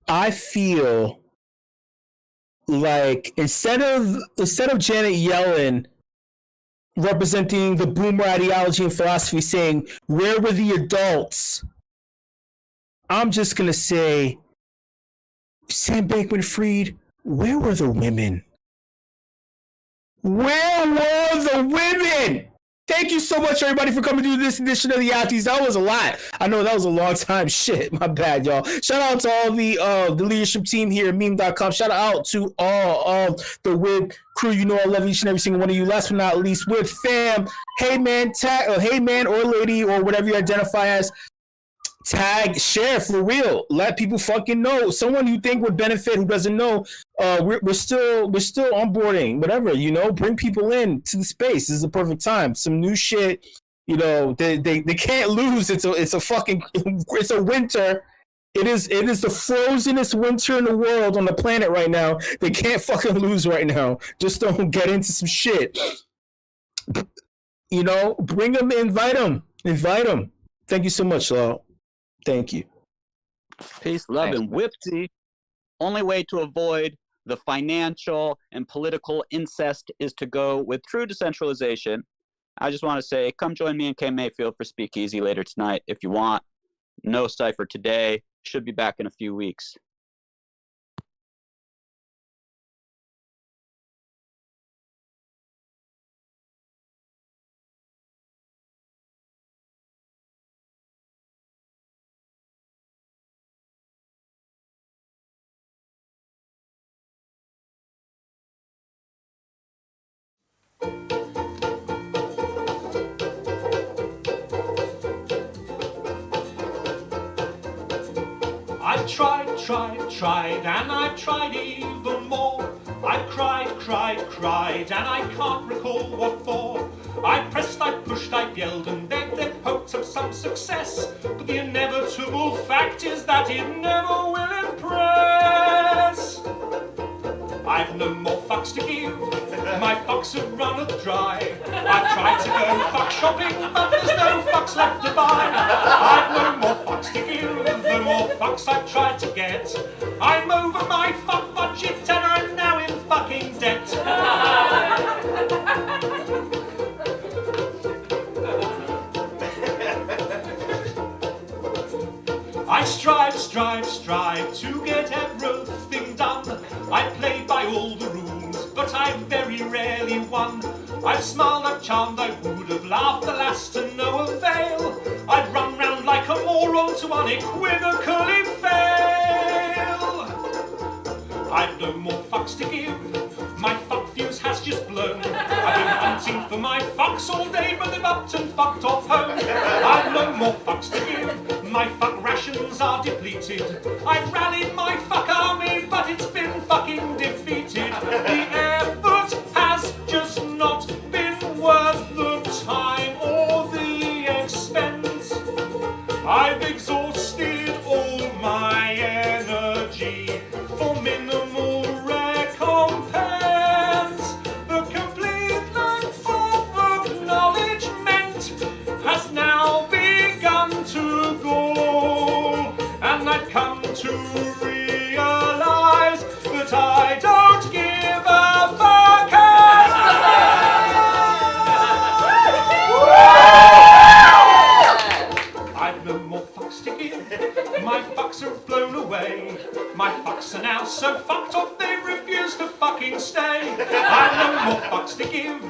I feel like instead of Janet Yellen representing the boomer ideology and philosophy saying, where were the adults? I'm just going to say, Sam Bankman-Fried, where were the women? Where were the women? Thank you so much, everybody, for coming to this edition of the Yachts. That was a lot. I know that was a long time. Shit, my bad, y'all. Shout out to all the leadership team here at meme.com. Shout out to all of the WIP crew. You know I love each and every single one of you. Last but not least, WIP fam. Hey, man, hey, man or lady or whatever you identify as. Tag, share for real. Let people fucking know. Someone you think would benefit who doesn't know. We're still onboarding. Whatever, you know. Bring people in to the space. This is the perfect time. Some new shit. You know, they can't lose. It's a winter. It is the frozenest winter in the world on the planet right now. They can't fucking lose right now. Just don't get into some shit. You know, bring them, invite them. Thank you so much, y'all. Thank you.
Peace, love, and WIPsy. Only way to avoid the financial and political incest is to go with true decentralization. I just want to say, come join me and Kay Mayfield for Speakeasy later tonight if you want. No cipher today. Should be back in a few weeks.
I tried, and I tried even more. I cried, and I can't recall what for. I pressed, I pushed, I yelled and begged in hopes of some success. But the inevitable fact is that it never will impress. I've no more fucks to give, my fucks have run dry. I've tried to go fuck shopping, but there's no fucks left to buy. I've no more fucks to give, the more fucks I've tried to get. I'm over my fuck budget and I'm now in fucking debt. I strive to get everything done. I play by all the rules, but I very rarely won. I've smiled, I've charmed, I would have laughed, alas to no avail. I'd run round like a moron to unequivocally fail. I've no more fucks to give, my fuck fuse has just blown. I've been hunting for my fucks all day, but they've upped and fucked off home. I've no more fucks to give, my fuck rations are depleted. I've rallied my fuck army, but it's been fucking defeated. The effort has just not been worth the time or the expense. I've exhausted all my energy for minimal recompense. The complete length of acknowledgement has now begun to go, and I've come to realize that I don't give a fuck. I've no more fucks to give, my fucks have flown away. My fucks are now so fucked off they refuse to fucking stay. I've no more fucks to give,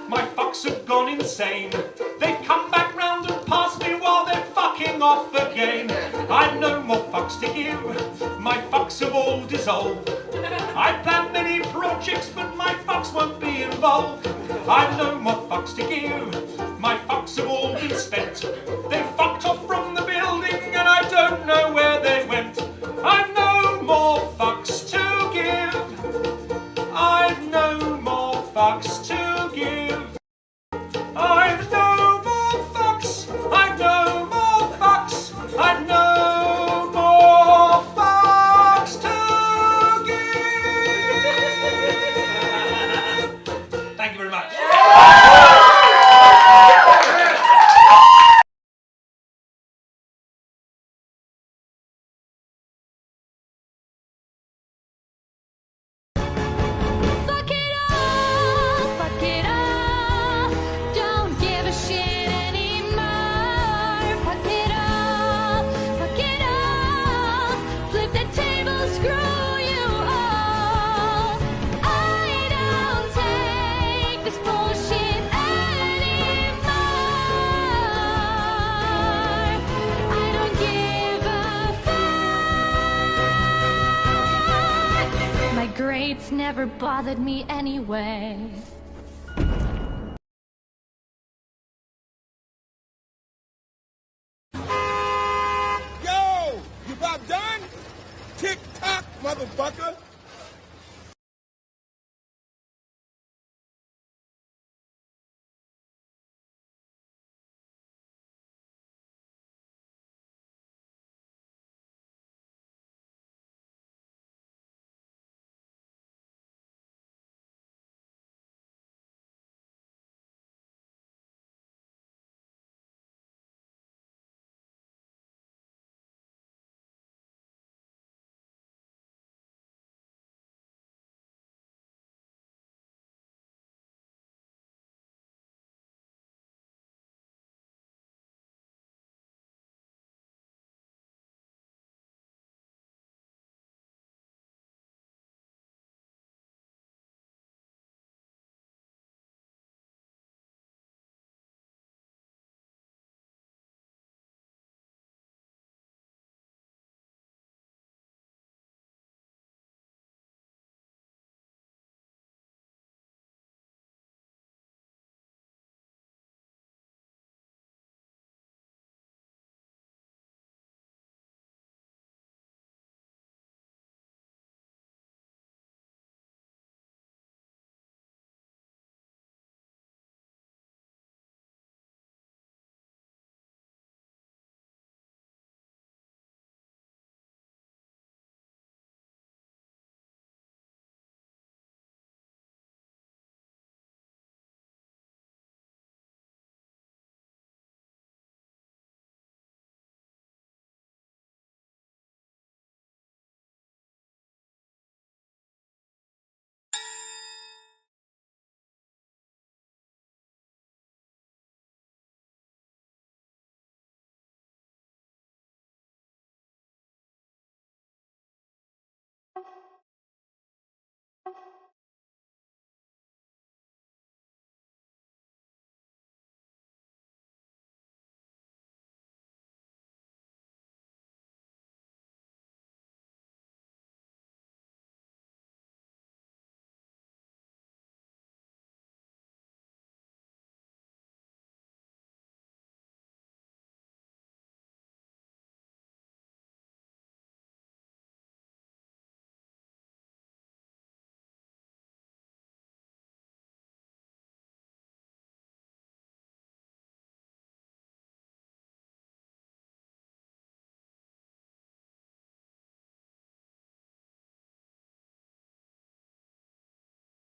my fucks fucks have gone insane. They come back round and pass me while they're fucking off again. I've no more fucks to give, my fucks have all dissolved. I plan many projects, but my fucks won't be involved. I've no more fucks to give, my fucks have all been spent. They fucked off from the building and I don't know where they went. I've no more fucks to give. I've no more fucks to give. I've no more fucks. I've no more fucks. I've no more fucks to give. Thank you very much.
Grades never bothered me anyway.